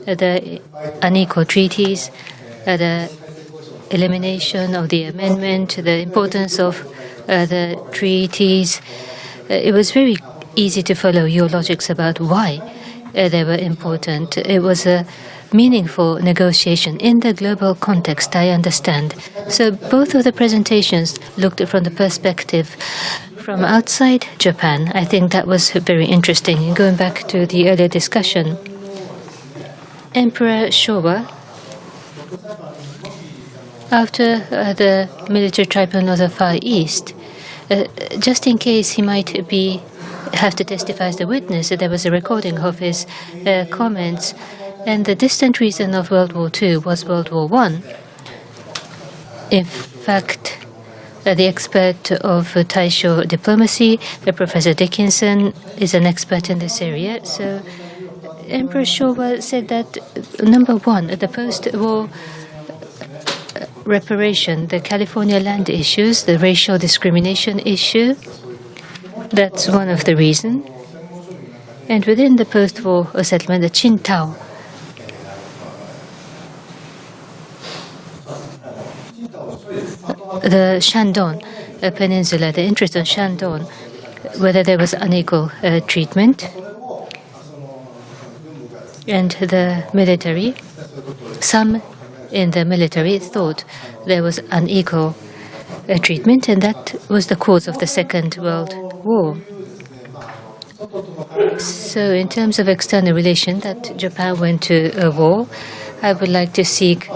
The unequal treaties, the elimination of the amendment, the importance of the treaties. It was very easy to follow your logics about why they were important. It was a meaningful negotiation in the global context, I understand. So both of the presentations looked from the perspective from outside Japan. I think that was very interesting. And going back to the earlier discussion, Emperor Showa, after the military tribunal of the Far East, just in case he might have to testify as the witness, there was a recording of his comments. And the distant reason of World War II was World War I. In fact, the expert of Taisho diplomacy, Professor Dickinson, is an expert in this area. So Emperor Showa said that, number one, the post-war reparation, the California land issues, the racial discrimination issue, that's one of the reasons. And within the post-war settlement, the Qingdao, the Shandong Peninsula, the interest on Shandong, whether there was unequal treatment. And the military, some in the military thought there was unequal treatment, and that was the cause of the Second World War. So in terms of external relation, that Japan went to a war, I would like to seek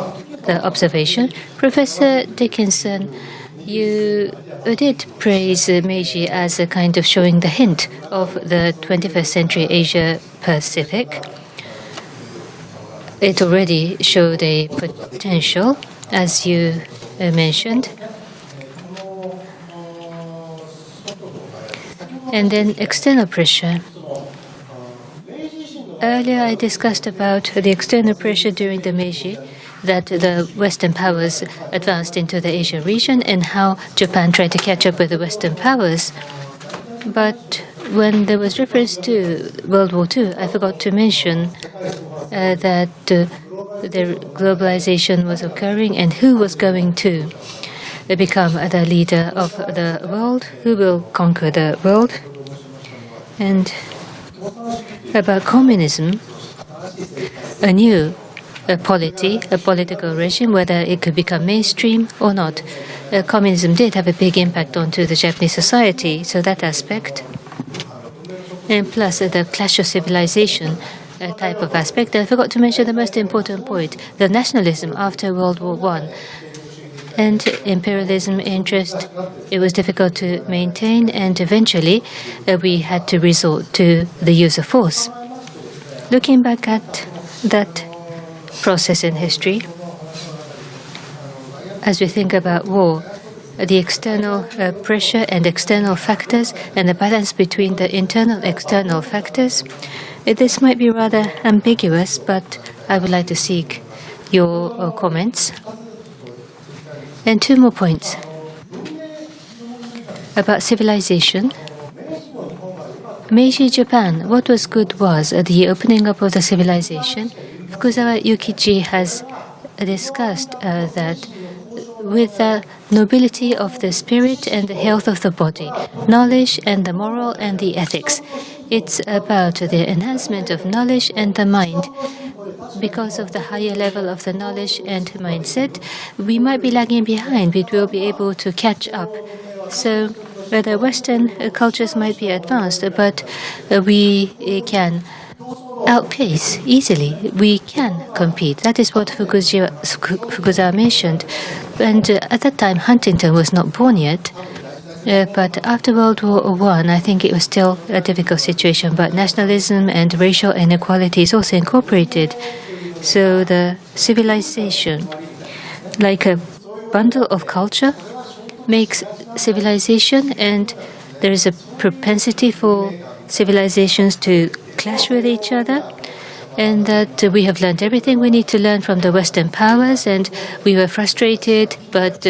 the observation. Professor Dickinson, you did praise Meiji as a kind of showing the hint of the 21st century Asia Pacific. It already showed a potential, as you mentioned. And then external pressure. Earlier I discussed about the external pressure during the Meiji, that the Western powers advanced into the Asian region and how Japan tried to catch up with the Western powers. But when there was reference to World War II, I forgot to mention that the globalization was occurring and who was going to become the leader of the world, who will conquer the world. And about communism, a new polity, a political regime, whether it could become mainstream or not. Communism did have a big impact onto the Japanese society, so that aspect. And plus the clash of civilization type of aspect. I forgot to mention the most important point, the nationalism after World War I. And imperialism interest, it was difficult to maintain, and eventually we had to resort to the use of force. Looking back at that process in history, as we think about war, the external pressure and external factors and the balance between the internal and external factors, this might be rather ambiguous, but I would like to seek your comments. And two more points. About civilization. Meiji Japan, what was good was the opening up of the civilization. Fukuzawa Yukichi has discussed that with the nobility of the spirit and the health of the body, knowledge and the moral and the ethics. It's about the enhancement of knowledge and the mind. Because of the higher level of the knowledge and mindset, we might be lagging behind, but we'll be able to catch up. So the Western cultures might be advanced, but we can outpace easily. We can compete. That is what Fukuzawa mentioned. And at that time, Huntington was not born yet. But after World War I, I think it was still a difficult situation. But nationalism and racial inequality is also incorporated. So the civilization, like a bundle of culture, makes civilization, and there is a propensity for civilizations to clash with each other, and that we have learned everything we need to learn from the Western powers, and we were frustrated, but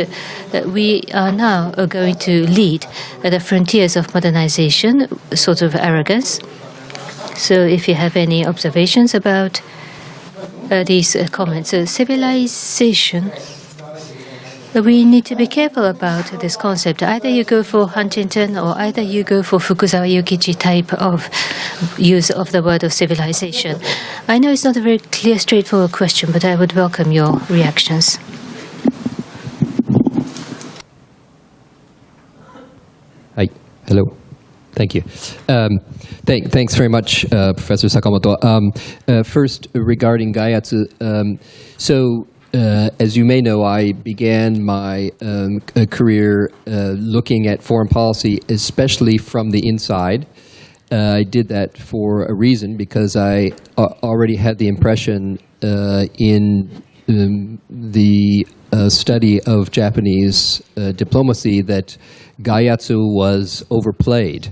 we are now going to lead the frontiers of modernization, sort of arrogance. So if you have any observations about these comments. So civilization, we need to be careful about this concept. Either you go for Huntington or either you go for Fukuzawa Yukichi type of use of the word of civilization. I know it's not a very clear, straightforward question, but I would welcome your reactions. Hi. Hello. Thank you. Thanks very much, Professor Sakamoto. First, regarding Gaiatsu, as you may know, I began my career looking at foreign policy, especially from the inside. I did that for a reason, because I already had the impression in the study of Japanese diplomacy that Gaiatsu was overplayed.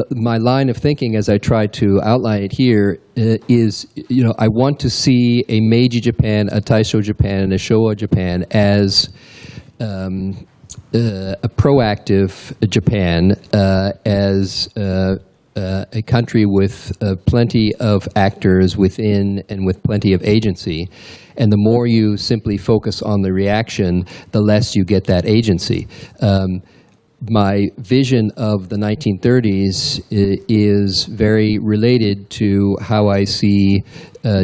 My line of thinking, as I try to outline it here, is, I want to see a Meiji Japan, a Taisho Japan, and a Showa Japan as a proactive Japan, as a country with plenty of actors within and with plenty of agency. And the more you simply focus on the reaction, the less you get that agency. My vision of the 1930s is very related to how I see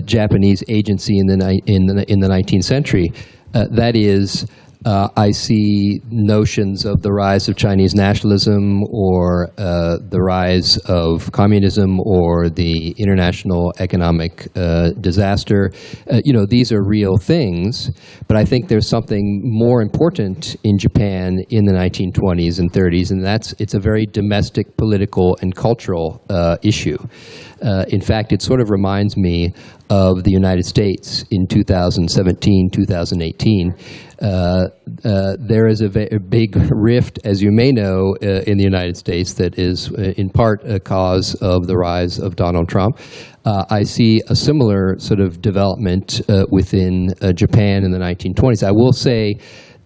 Japanese agency in the 19th century. That is, I see notions of the rise of Chinese nationalism or the rise of communism or the international economic disaster. These are real things, but I think there's something more important in Japan in the 1920s and 30s, and it's a very domestic, political, and cultural issue. In fact, it sort of reminds me of the United States in 2017, 2018. There is a big rift, as you may know, in the United States that is in part a cause of the rise of Donald Trump. I see a similar sort of development within Japan in the 1920s. I will say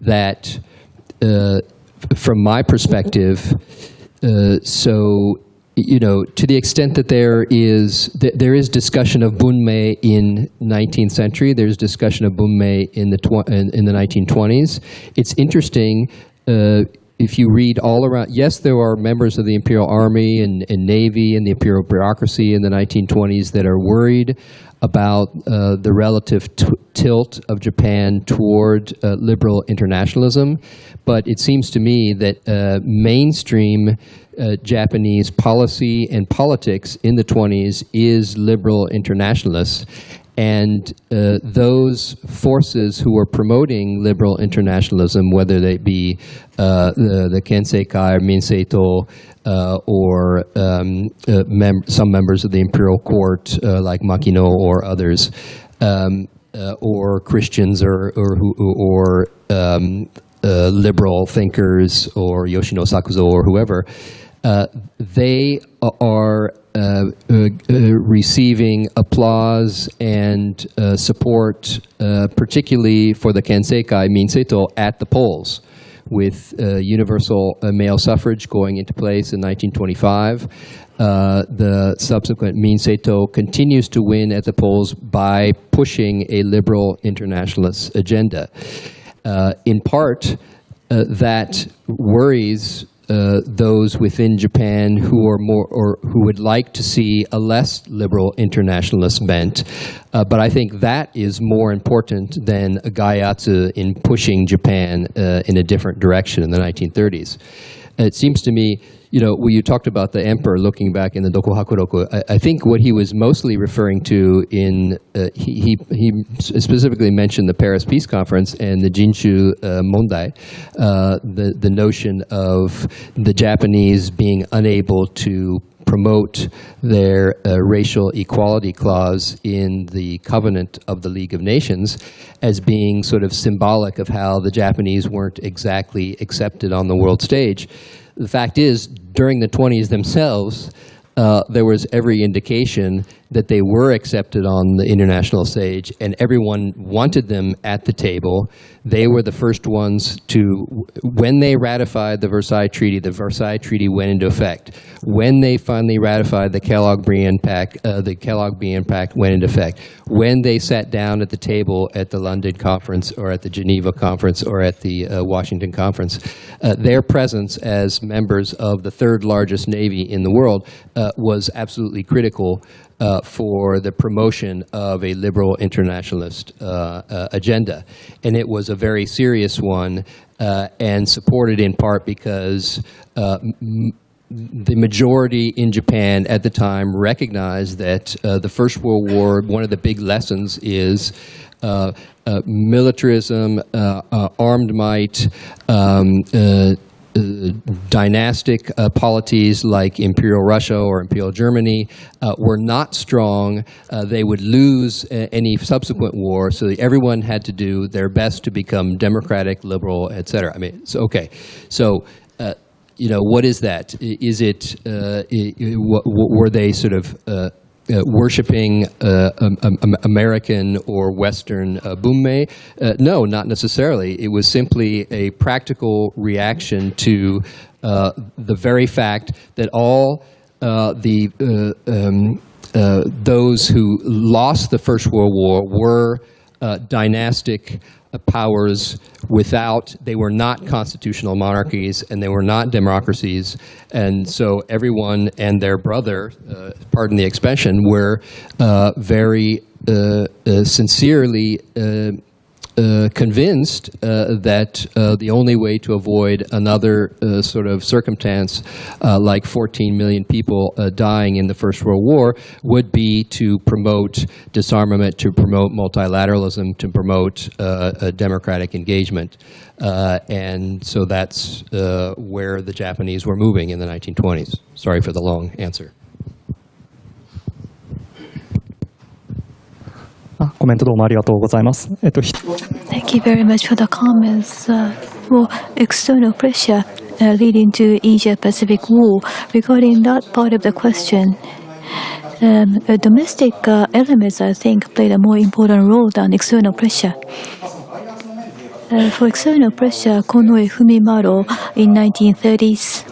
that from my perspective, to the extent that there is discussion of bunmei in 19th century, there's discussion of bunmei in the 1920s. It's interesting if you read all around. Yes, there are members of the Imperial Army and Navy and the Imperial bureaucracy in the 1920s that are worried about the relative tilt of Japan toward liberal internationalism, but it seems to me that mainstream Japanese policy and politics in the 20s is liberal internationalists, and those forces who are promoting liberal internationalism, whether they be the Kenseikai or Minseito or some members of the imperial court like Makino or others, or Christians or liberal thinkers or Yoshino Sakuzo or whoever, they are receiving applause and support, particularly for the Kenseikai Minseito at the polls, with universal male suffrage going into place in 1925. The subsequent Minseito continues to win at the polls by pushing a liberal internationalist agenda. In part, that worries those within Japan who are more, or who would like to see a less liberal internationalist bent. But I think that is more important than a gaiatsu in pushing Japan in a different direction in the 1930s. It seems to me, when you talked about the emperor looking back in the Dokuhakuroku, I think what he was mostly referring to he specifically mentioned the Paris Peace Conference and the Jinshu Mondai, the notion of the Japanese being unable to promote their racial equality clause in the covenant of the League of Nations as being sort of symbolic of how the Japanese weren't exactly accepted on the world stage. The fact is, during the 20s themselves, there was every indication that they were accepted on the international stage, and everyone wanted them at the table. They were the first ones to, when they ratified the Versailles Treaty went into effect. When they finally ratified the Kellogg-Briand Pact, went into effect. When they sat down at the table at the London Conference or at the Geneva Conference or at the Washington Conference, their presence as members of the third largest navy in the world was absolutely critical for the promotion of a liberal internationalist agenda. And it was a very serious one and supported in part because the majority in Japan at the time recognized that the First World War, one of the big lessons is militarism, armed might, dynastic polities like Imperial Russia or Imperial Germany were not strong. They would lose any subsequent war, so everyone had to do their best to become democratic, liberal, etc. I mean, so okay, so what is that? Is it were they sort of worshipping American or Western bunmei? No, not necessarily. It was simply a practical reaction to the very fact that all those who lost the First World War were dynastic powers they were not constitutional monarchies and they were not democracies, and so everyone and their brother, pardon the expression, were very sincerely convinced that the only way to avoid another sort of circumstance like 14 million people dying in the First World War would be to promote disarmament, to promote multilateralism, to promote a democratic engagement. And so that's where the Japanese were moving in the 1920s. Sorry for the long answer. コメントどうもありがとうございます。Thank you very much for the comments. For external pressure leading to Asia-Pacific War, regarding that part of the question, domestic elements, I think, played a more important role than external pressure. For external pressure, Konoe Fumimaro in 1930s,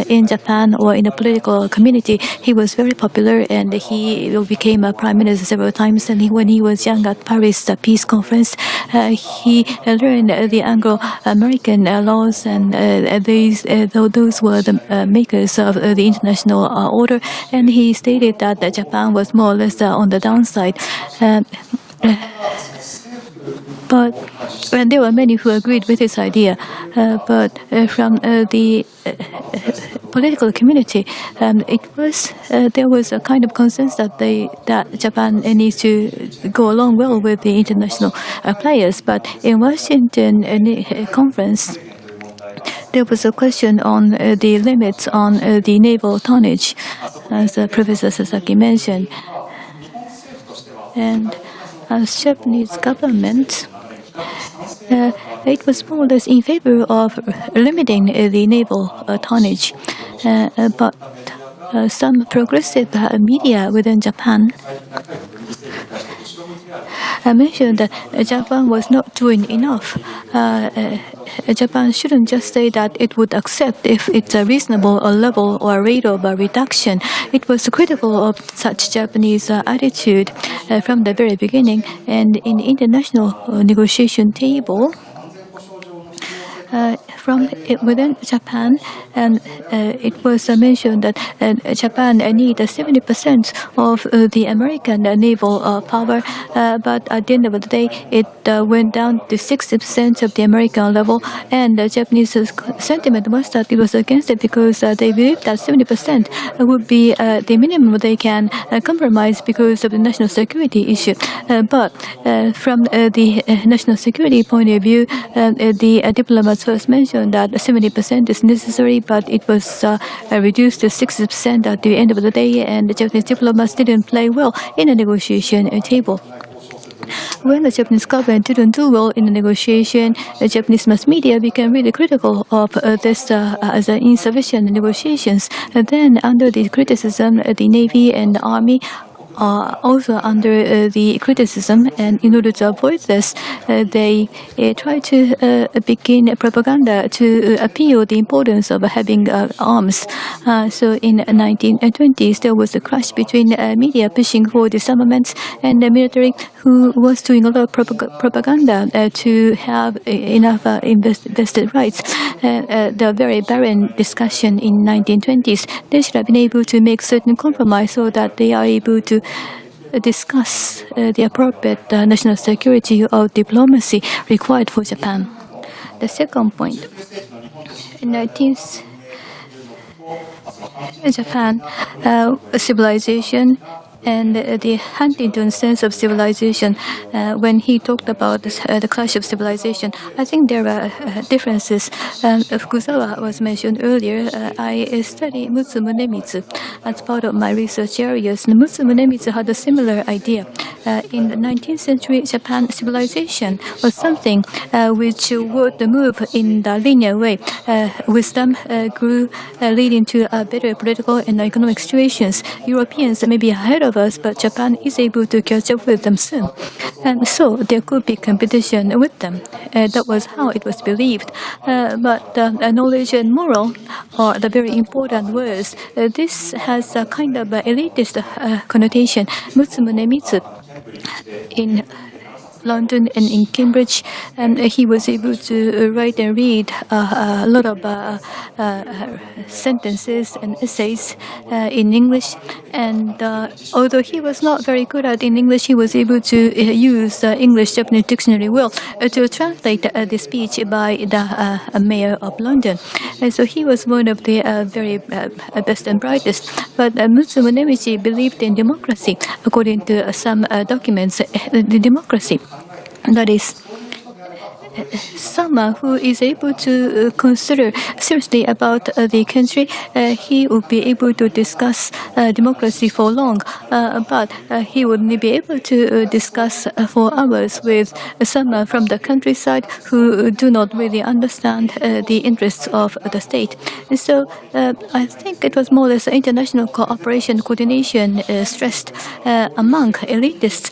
in Japan or in the political community, he was very popular and he became a prime minister several times. And when he was young at Paris Peace Conference, he learned the Anglo-American laws, and those were the makers of the international order. And he stated that Japan was more or less on the downside. But there were many who agreed with his idea. But from the political community, there was a kind of consensus that Japan needs to go along well with the international players. But in Washington conference, there was a question on the limits on the naval tonnage, as Professor Sasaki mentioned. And as Japanese government, it was more or less in favor of limiting the naval tonnage. But some progressive media within Japan mentioned that Japan was not doing enough. Japan shouldn't just say that it would accept if it's a reasonable level or rate of reduction. It was critical of such Japanese attitude from the very beginning. And in the international negotiation table, from within Japan, and it was mentioned that Japan needs 70% of the American naval power, but at the end of the day, it went down to 60% of the American level, and the Japanese sentiment was that it was against it because they believed that 70% would be the minimum they can compromise because of the national security issue. But from the national security point of view, the diplomats first mentioned that 70% is necessary, but it was reduced to 60% at the end of the day, and the Japanese diplomats didn't play well in the negotiation table. When the Japanese government didn't do well in the negotiation, the Japanese mass media became really critical of this as insufficient negotiations. And then, under the criticism, the Navy and the Army are also under the criticism, and in order to avoid this, they try to begin propaganda to appeal the importance of having arms. So in the 1920s, there was a clash between media pushing for disarmament and the military who was doing a lot of propaganda to have enough vested rights. The very barren discussion in 1920s, they should have been able to make certain compromise so that they are able to discuss the appropriate national security or diplomacy required for Japan. The second point, in 19th Japan, civilization and the Huntington sense of civilization, when he talked about the clash of civilization, I think there are differences. Fukuzawa was mentioned earlier. I study Mutsu Munemitsu as part of my research areas. And Mutsu Munemitsu had a similar idea. In the 19th century, Japan civilization was something which would move in the linear way. Wisdom grew, leading to better political and economic situations. Europeans may be ahead of us, but Japan is able to catch up with them soon. And so there could be competition with them. That was how it was believed. But knowledge and moral are the very important words. This has a kind of elitist connotation. Mutsu Munemitsu, in London and in Cambridge, and he was able to write and read a lot of sentences and essays in English. And although he was not very good at in English, he was able to use the English-Japanese dictionary well to translate the speech by the mayor of London. And so he was one of the very best and brightest. But Musumu Meiji believed in democracy. According to some documents, the democracy, that is, someone who is able to consider seriously about the country, he would be able to discuss democracy for long, but he wouldn't be able to discuss for hours with someone from the countryside who do not really understand the interests of the state. And so I think it was more or less international cooperation, coordination stressed among elitists,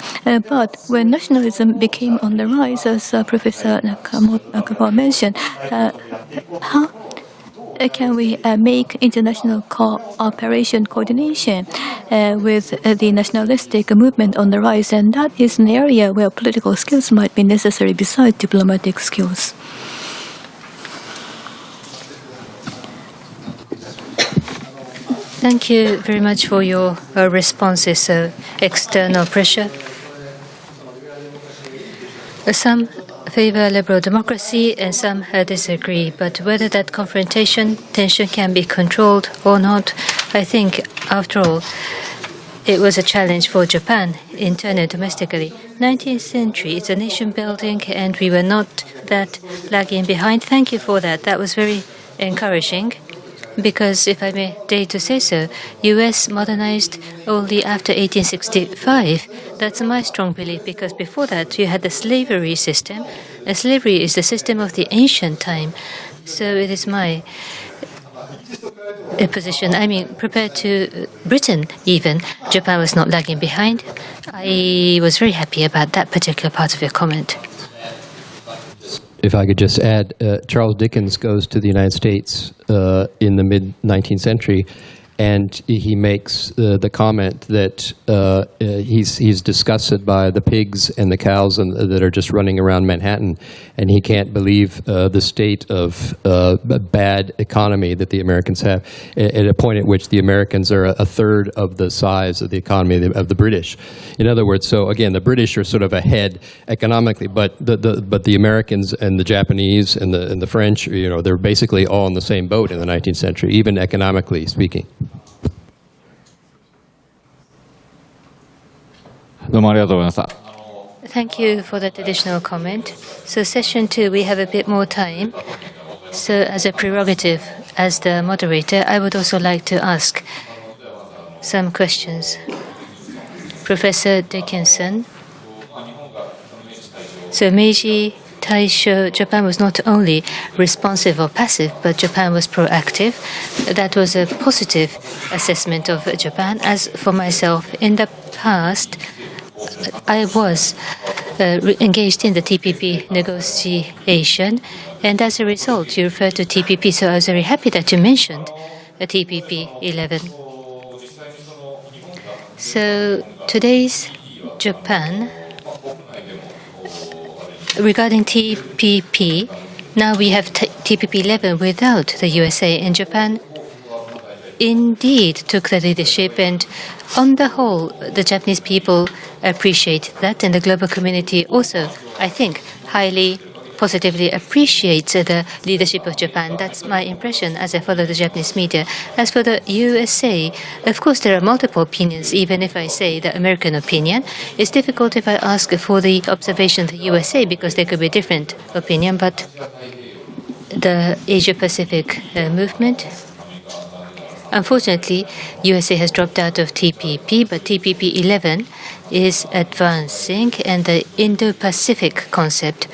but when nationalism became on the rise, as Professor Sakamoto mentioned, how can we make international cooperation coordination with the nationalistic movement on the rise? And that is an area where political skills might be necessary besides diplomatic skills. Thank you very much for your responses. So, external pressure. Some favor liberal democracy and some disagree. But whether that confrontation, tension can be controlled or not, I think, after all, it was a challenge for Japan, internally, domestically. 19th century, it's a nation building, and we were not that lagging behind. Thank you for that. That was very encouraging. Because, if I may dare to say so, U.S. modernized only after 1865. That's my strong belief, because before that you had the slavery system. And slavery is the system of the ancient time. So it is my position. I mean, compared to Britain even, Japan was not lagging behind. I was very happy about that particular part of your comment. If I could just add, Charles Dickens goes to the United States in the mid-19th century, and he makes the comment that he's disgusted by the pigs and the cows that are just running around Manhattan, and he can't believe the state of bad economy that the Americans have, at a point at which the Americans are a third of the size of the economy of the British. In other words, so again, the British are sort of ahead economically, but the Americans and the Japanese and the French, they're basically all in the same boat in the 19th century, even economically speaking. Thank you for that additional comment. So session 2, we have a bit more time. So as a prerogative, as the moderator, I would also like to ask some questions. Professor Dickinson. So Meiji, Taisho, Japan was not only responsive or passive, but Japan was proactive. That was a positive assessment of Japan. As for myself, in the past, I was engaged in the TPP negotiation, and as a result, you referred to TPP, so I was very happy that you mentioned the TPP 11. So today's Japan, regarding TPP, now we have TPP 11 without the USA, and Japan indeed took the leadership, and on the whole, the Japanese people appreciate that, and the global community also, I think, highly positively appreciates the leadership of Japan. That's my impression as I follow the Japanese media. As for the USA, of course, there are multiple opinions, even if I say the American opinion. It's difficult if I ask for the observation of the USA, because there could be different opinion, but the Asia-Pacific movement, unfortunately, USA has dropped out of TPP, but TPP 11 is advancing, and the Indo-Pacific concept,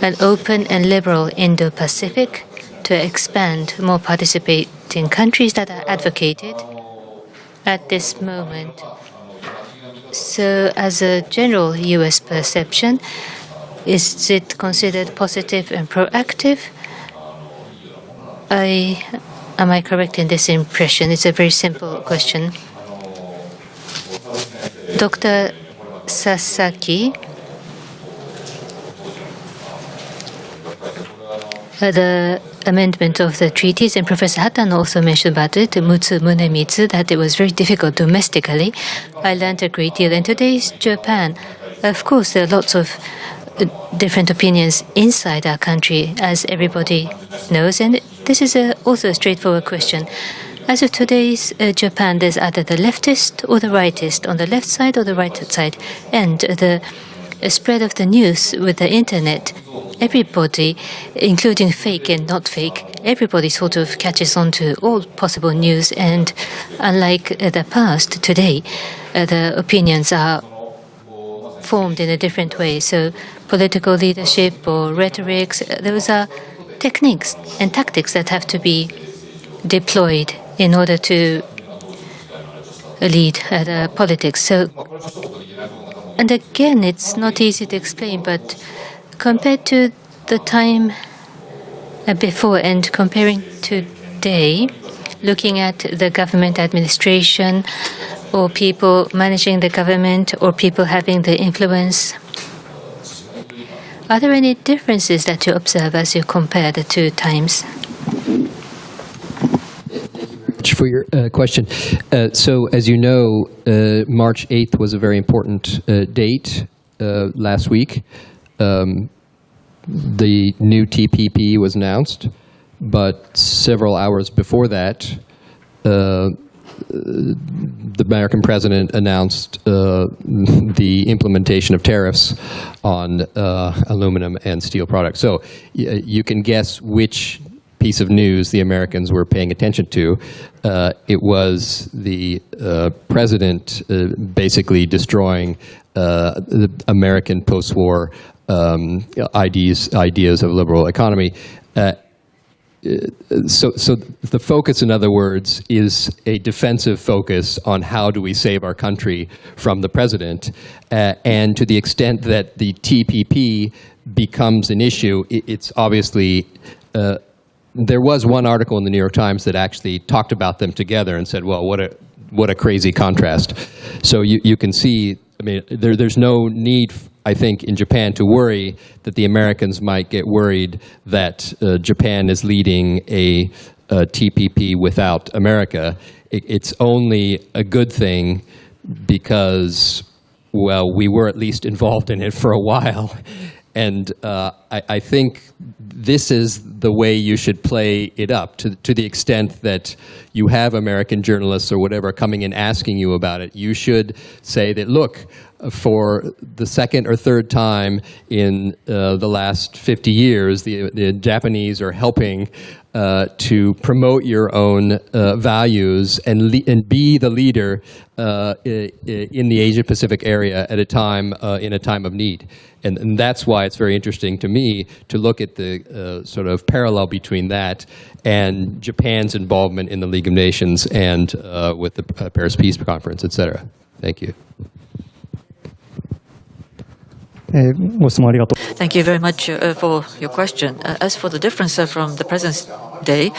an open and liberal Indo-Pacific, to expand more participating countries that are advocated at this moment. So as a general US perception, is it considered positive and proactive? Am I correct in this impression? It's a very simple question. Dr. Sasaki, the amendment of the treaties, and Professor Hatano also mentioned about it, Mutsu Munemitsu, that it was very difficult domestically. I learned a great deal. And today's Japan, of course, there are lots of different opinions inside our country, as everybody knows, and this is also a straightforward question. As of today's Japan, there's either the leftist or the rightist, on the left side or the right side, and the spread of the news with the internet, everybody, including fake and not fake, everybody sort of catches on to all possible news. And unlike the past, today, the opinions are formed in a different way. So political leadership or rhetorics, those are techniques and tactics that have to be deployed in order to lead the politics. So, and again, it's not easy to explain, but compared to the time before and comparing today, looking at the government administration or people managing the government or people having the influence, are there any differences that you observe as you compare the two times? For your question. So, as you know, March 8th was a very important date last week. The new TPP was announced, but several hours before that, the American president announced the implementation of tariffs on aluminum and steel products. So you can guess which piece of news the Americans were paying attention to. It was the president basically destroying the American post-war ideas of liberal economy. So the focus, in other words, is a defensive focus on how do we save our country from the president. And to the extent that the TPP becomes an issue, it's obviously there was one article in the New York Times that actually talked about them together and said, well, what a crazy contrast. So you can see, I mean, there's no need, I think, in Japan to worry that the Americans might get worried that Japan is leading a TPP without America. It's only a good thing because, well, we were at least involved in it for a while. And I think this is the way you should play it up, to the extent that you have American journalists or whatever coming in asking you about it. You should say that, look, for the second or third time in the last 50 years, the Japanese are helping to promote your own values and be the leader in the Asia-Pacific area at a time in a time of need. And that's why it's very interesting to me to look at the sort of parallel between that and Japan's involvement in the League of Nations and with the Paris Peace Conference, et cetera. Thank you. Thank you very much for your question. As for the difference from the present day,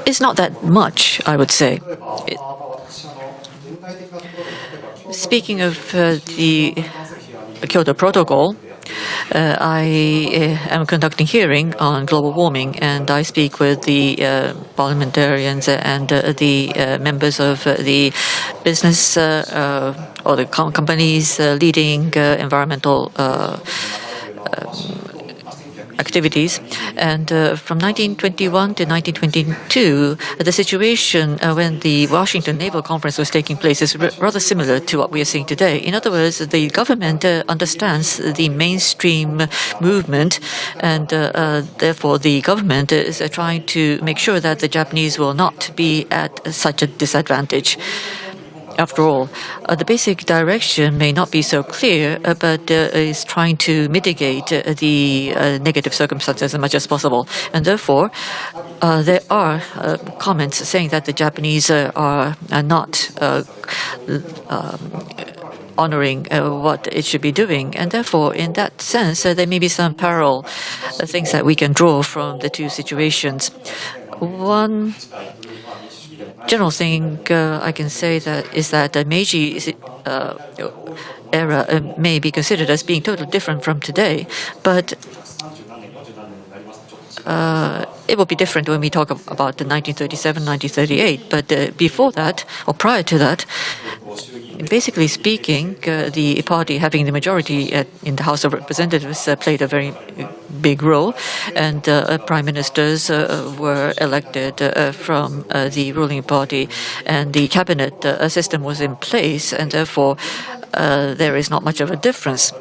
it's not that much, I would say. Speaking of the Kyoto Protocol, I am conducting hearing on global warming, and I speak with the parliamentarians and the members of the business or the companies leading environmental activities. And from 1921 to 1922, the situation when the Washington Naval Conference was taking place is rather similar to what we are seeing today. In other words, the government understands the mainstream movement, and therefore the government is trying to make sure that the Japanese will not be at such a disadvantage. After all, the basic direction may not be so clear, but is trying to mitigate the negative circumstances as much as possible. And therefore, there are comments saying that the Japanese are not honoring what it should be doing. And therefore, in that sense, there may be some parallel things that we can draw from the two situations. One general thing I can say is that the Meiji era may be considered as being totally different from today, but it will be different when we talk about the 1937, 1938. But before that, or prior to that, basically speaking, the party having the majority in the House of Representatives played a very big role, and prime ministers were elected from the ruling party, and the cabinet system was in place, and therefore there is not much of a difference.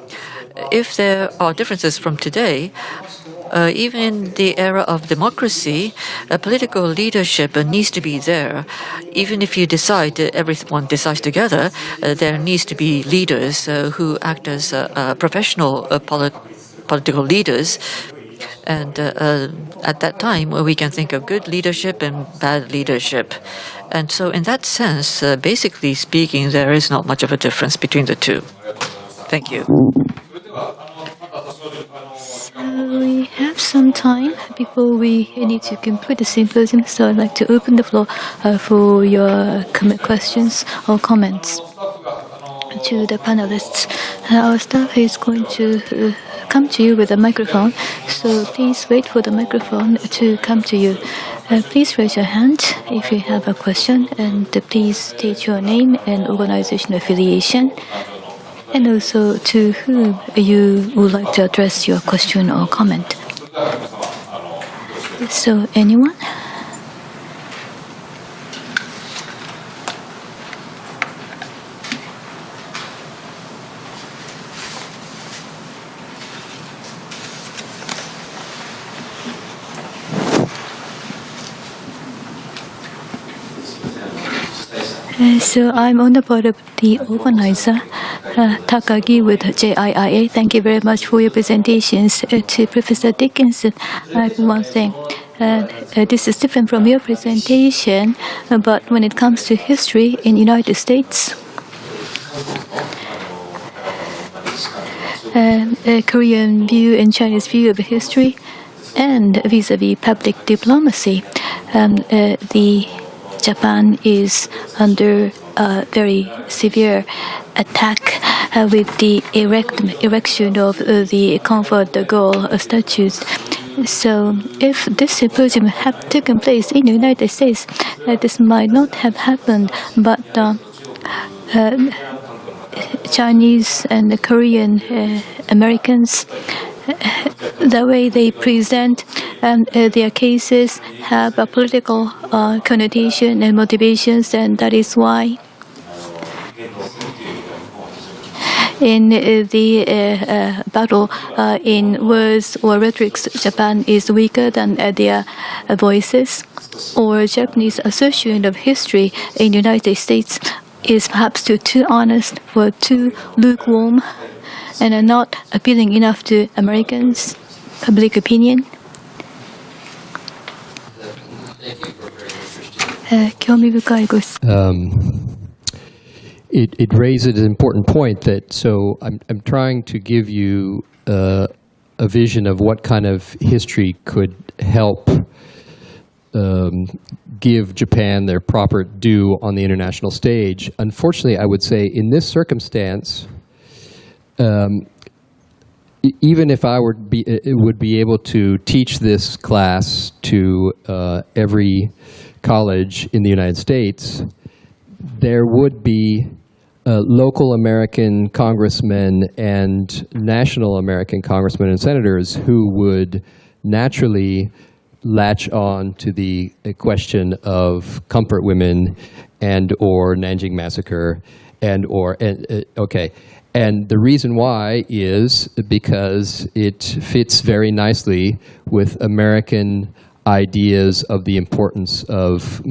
If there are differences from today, even in the era of democracy, political leadership needs to be there. Even if you decide, everyone decides together, there needs to be leaders who act as professional political leaders. And at that time, we can think of good leadership and bad leadership. And so in that sense, basically speaking, there is not much of a difference between the two. Thank you. We have some time before we need to complete the symposium, so I'd like to open the floor for your questions or comments to the panelists. Our staff is going to come to you with a microphone, so please wait for the microphone to come to you. Please raise your hand if you have a question, and please state your name and organization affiliation, and also to whom you would like to address your question or comment. So, anyone? So I'm on the board of the organizer, Takagi with JIIA. Thank you very much for your presentations. To Professor Dickinson, I have one thing. This is different from your presentation, but when it comes to history in the United States, Korean view and Chinese view of history, and vis-a-vis public diplomacy, the Japan is under a very severe attack with the erection of the Comfort de Gaulle statues. So if this symposium had taken place in the United States, this might not have happened, but Chinese and the Korean Americans, the way they present their cases have a political connotation and motivations, and that is why in the battle in words or rhetorics, Japan is weaker than their voices, or Japanese assertion of history in the United States is perhaps too honest or too lukewarm and are not appealing enough to Americans' public opinion. It raises an important point that, so I'm trying to give you a vision of what kind of history could help give Japan their proper due on the international stage. Unfortunately, I would say in this circumstance, even if I would be able to teach this class to every college in the United States, there would be local American congressmen and national American congressmen and senators who would naturally latch on to the question of comfort women and or Nanjing massacre and the reason why is because it fits very nicely with American ideas of the importance of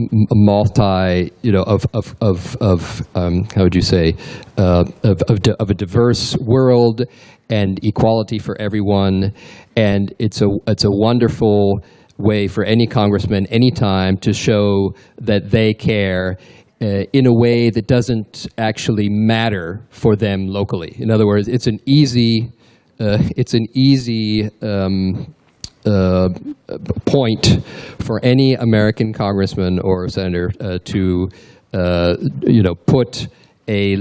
how would you say, of a diverse world and equality for everyone, and it's a wonderful way for any congressman anytime to show that they care in a way that doesn't actually matter for them locally. In other words, it's an easy point for any American congressman or senator to put a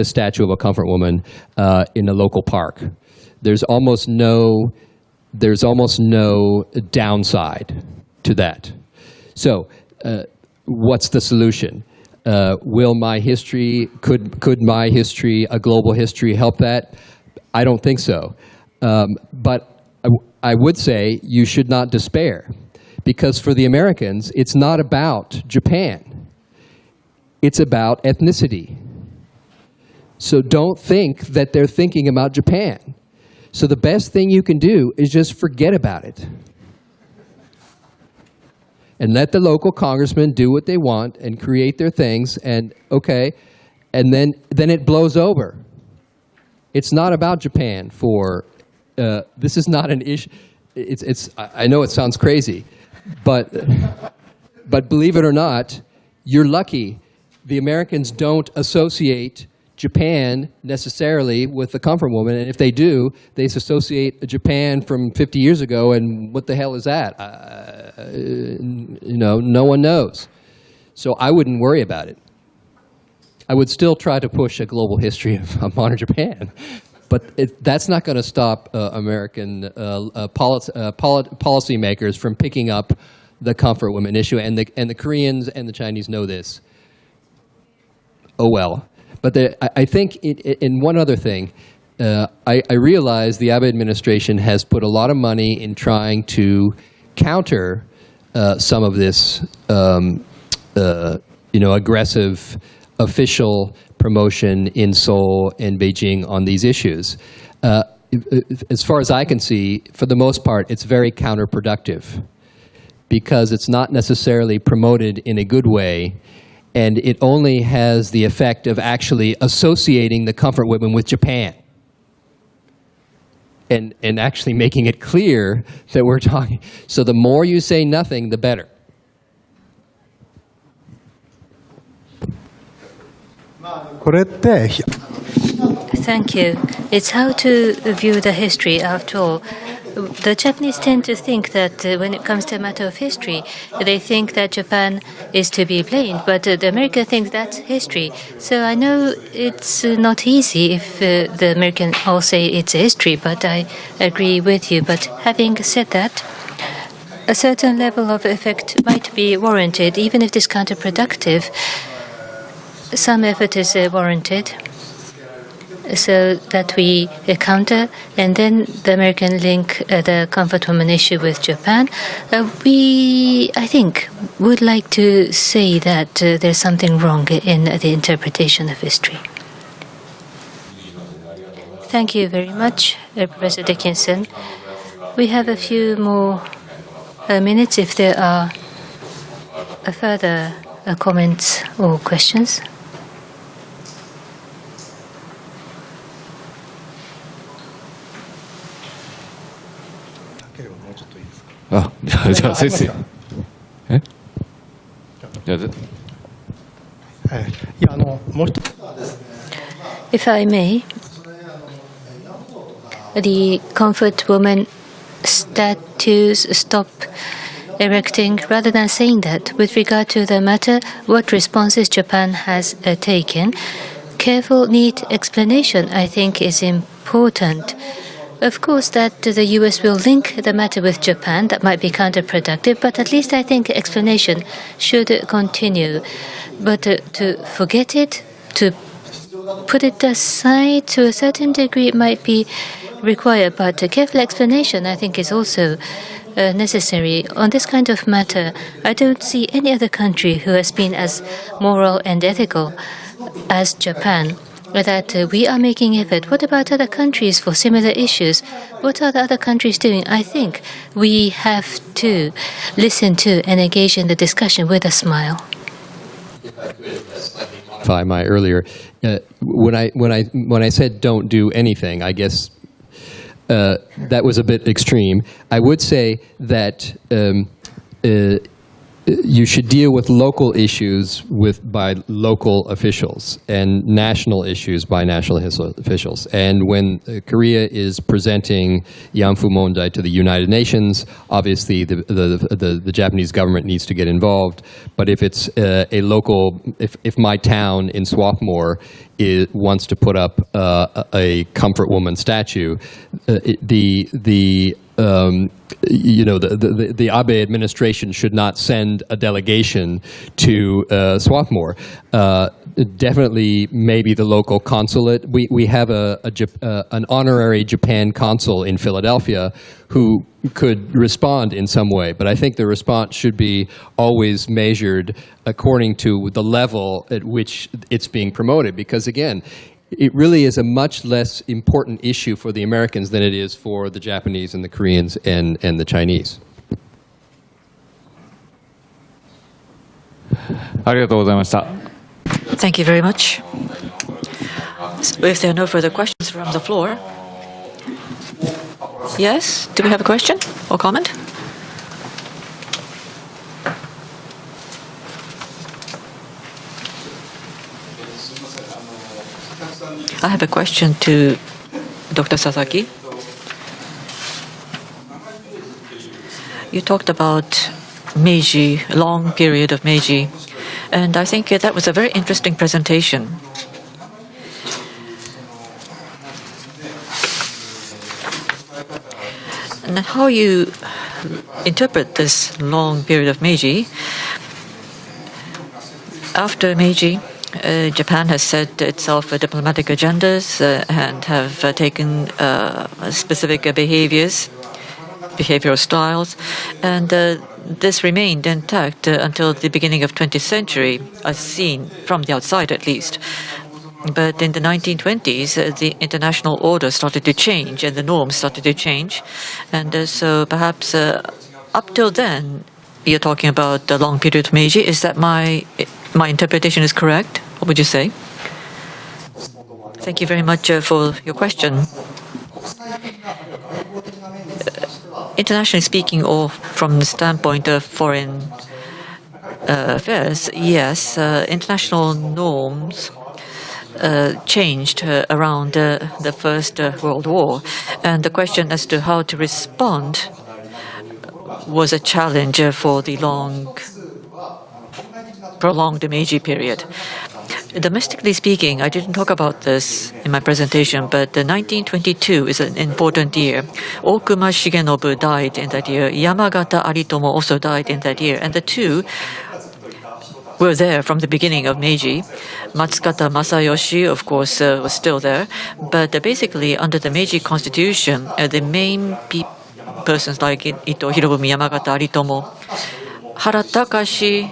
statue of a comfort woman in a local park. There's almost no there's almost no downside to that. So what's the solution? Will my history, could my history, a global history, help that? I don't think so. But I would say you should not despair, because for the Americans, it's not about Japan. It's about ethnicity. So don't think that they're thinking about Japan. So the best thing you can do is just forget about it. And let the local congressmen do what they want and create their things, and okay, and then it blows over. It's not about Japan this is not an issue. I know it sounds crazy, but believe it or not, you're lucky. The Americans don't associate Japan necessarily with the comfort woman, and if they do, they associate Japan from 50 years ago, and what the hell is that? No one knows. So I wouldn't worry about it. I would still try to push a global history of modern Japan, but that's not going to stop American policymakers from picking up the comfort women issue, and the Koreans and the Chinese know this. Oh well. But I think in one other thing, I realize the Abe administration has put a lot of money in trying to counter some of this, aggressive official promotion in Seoul and Beijing on these issues. As far as I can see, for the most part, it's very counterproductive, because it's not necessarily promoted in a good way, and it only has the effect of actually associating the comfort women with Japan, and actually making it clear that we're talking. So the more you say nothing, the better. Thank you. It's how to view the history after all. The Japanese tend to think that when it comes to a matter of history, they think that Japan is to be blamed, but the America thinks that's history. So I know it's not easy if the American all say it's history, but I agree with you. But having said that, a certain level of effect might be warranted, even if it is counterproductive. Some effort is warranted, so that we counter, and then the American link the comfort woman issue with Japan. I think, would like to say that there's something wrong in the interpretation of history. Thank you very much, Professor Dickinson. We have a few more minutes if there are further comments or questions. If I may, the comfort woman statues stop erecting. Rather than saying that, with regard to the matter, what responses Japan has taken, careful, neat explanation, I think, is important. Of course, that the U.S. will link the matter with Japan, that might be counterproductive, but at least I think explanation should continue. But to forget it, to put it aside to a certain degree, it might be required, but a careful explanation, I think, is also necessary. On this kind of matter, I don't see any other country who has been as moral and ethical as Japan. That we are making effort. What about other countries for similar issues? What are the other countries doing? I think we have to listen to and engage in the discussion with a smile. If I could slightly modify my earlier, when I said don't do anything, I guess that was a bit extreme. I would say that you should deal with local issues by local officials and national issues by national officials. And when Korea is presenting Yanfu Mondai to the United Nations, obviously the Japanese government needs to get involved. But if it's a local, if my town in Swarthmore wants to put up a comfort woman statue, the the Abe administration should not send a delegation to Swarthmore. Definitely, maybe the local consulate. We have an honorary Japan consul in Philadelphia who could respond in some way, but I think the response should be always measured according to the level at which it's being promoted, because again, it really is a much less important issue for the Americans than it is for the Japanese and the Koreans and the Chinese. Thank you very much. If there are no further questions from the floor. Yes? Do we have a question or comment? I have a question to Dr. Sasaki. You talked about Meiji, long period of Meiji, and I think that was a very interesting presentation. And how you interpret this long period of Meiji, after Meiji, Japan has set itself diplomatic agendas and have taken specific behavioral styles, and this remained intact until the beginning of 20th century, as seen from the outside at least. But in the 1920s, the international order started to change and the norms started to change, and so perhaps up till then, you're talking about the long period of Meiji. Is that my interpretation is correct? What would you say? Thank you very much for your question. Internationally speaking, or from the standpoint of foreign affairs, yes, international norms changed around the First World War, and the question as to how to respond was a challenge for the prolonged Meiji period. Domestically speaking, I didn't talk about this in my presentation, but 1922 is an important year. Okuma Shigenobu died in that year. Yamagata Aritomo also died in that year, and the two were there from the beginning of Meiji. Matsukata Masayoshi, of course, was still there, but basically under the Meiji Constitution, the main persons like Ito Hirobumi, Yamagata Aritomo, Hara Takashi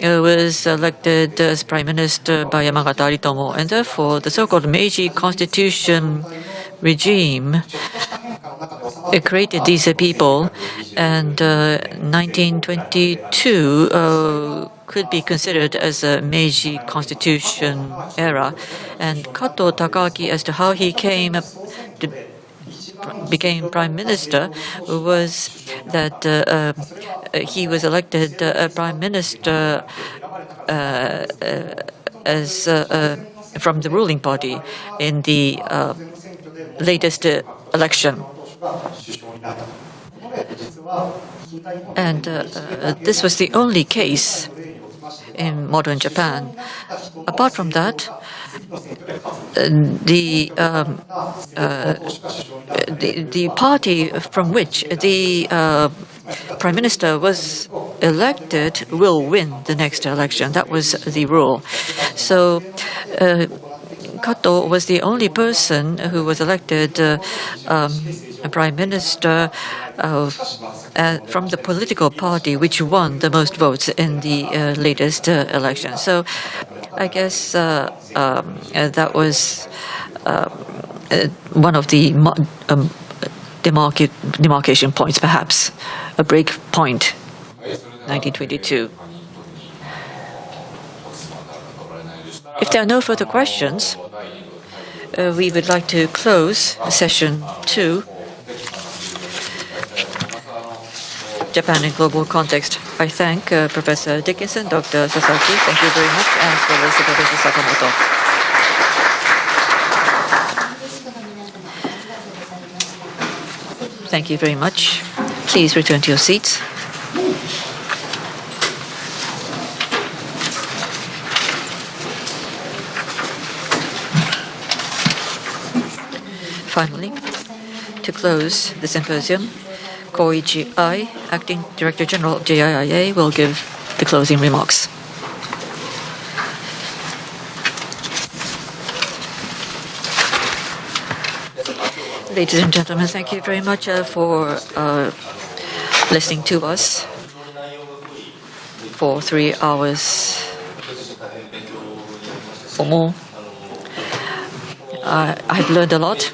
was elected as Prime Minister by Yamagata Aritomo, and therefore the so-called Meiji Constitution regime created these people, and 1922 could be considered as a Meiji Constitution era. And Kato Takaaki, as to how he became Prime Minister, was that he was elected Prime Minister as from the ruling party in the latest election. And this was the only case in modern Japan. Apart from that, the party from which the Prime Minister was elected will win the next election. That was the rule. So Kato was the only person who was elected Prime Minister from the political party which won the most votes in the latest election. So I guess that was one of the demarcation points, perhaps, a break point, 1922. If there are no further questions, we would like to close session 2, Japan in Global Context. I thank Professor Dickinson, Dr. Sasaki. Thank you very much, as well as Professor Sakamoto. Thank you very much. Please return to your seats. Finally, to close the symposium, Koichi Ai, Acting Director General of JIIA, will give the closing remarks. Ladies and gentlemen, thank you very much for listening to us for 3 hours or more. I've learned a lot.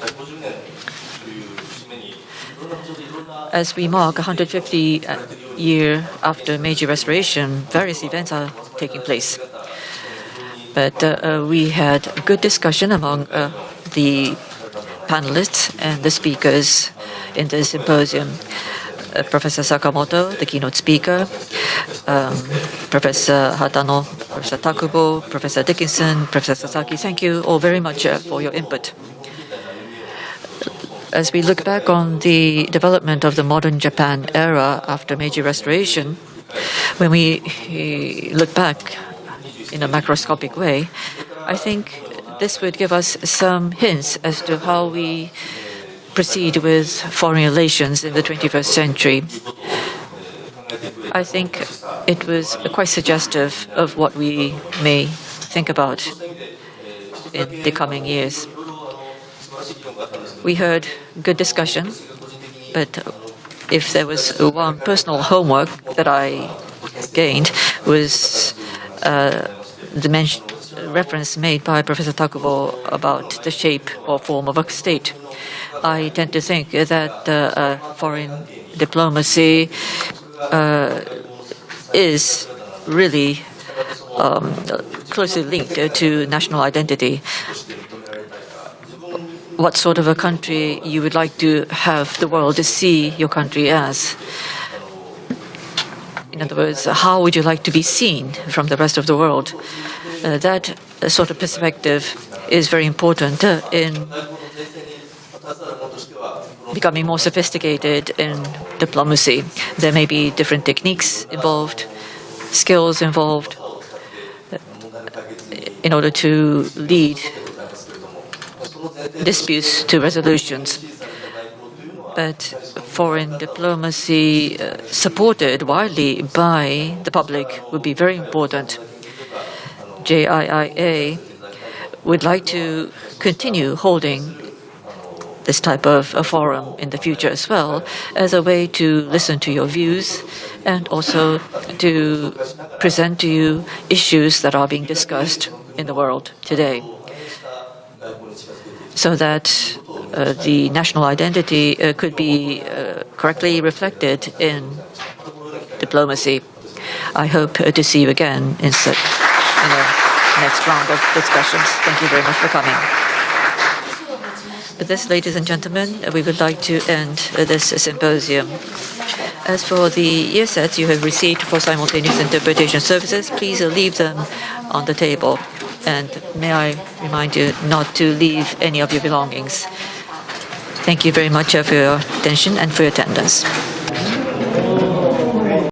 As we mark 150 year after Meiji Restoration, various events are taking place. But we had a good discussion among the panelists and the speakers in the symposium. Professor Sakamoto, the keynote speaker, Professor Hatano, Professor Takubo, Professor Dickinson, Professor Sasaki, thank you all very much for your input. As we look back on the development of the modern Japan era after Meiji Restoration, when we look back in a macroscopic way, I think this would give us some hints as to how we proceed with foreign relations in the 21st century. I think it was quite suggestive of what we may think about in the coming years. We heard good discussion, but if there was one personal homework that I gained was the reference made by Professor Takubo about the shape or form of a state. I tend to think that foreign diplomacy is really closely linked to national identity. What sort of a country you would like to have the world to see your country as? In other words, how would you like to be seen from the rest of the world? That sort of perspective is very important in becoming more sophisticated in diplomacy. There may be different techniques involved, skills involved, in order to lead disputes to resolutions. But foreign diplomacy supported widely by the public would be very important. JIIA would like to continue holding this type of a forum in the future as well, as a way to listen to your views and also to present to you issues that are being discussed in the world today, so that the national identity could be correctly reflected in diplomacy. I hope to see you again in the next round of discussions. Thank you very much for coming. With this, ladies and gentlemen, we would like to end this symposium. As for the earsets you have received for simultaneous interpretation services, please leave them on the table. And may I remind you not to leave any of your belongings. Thank you very much for your attention and for your attendance.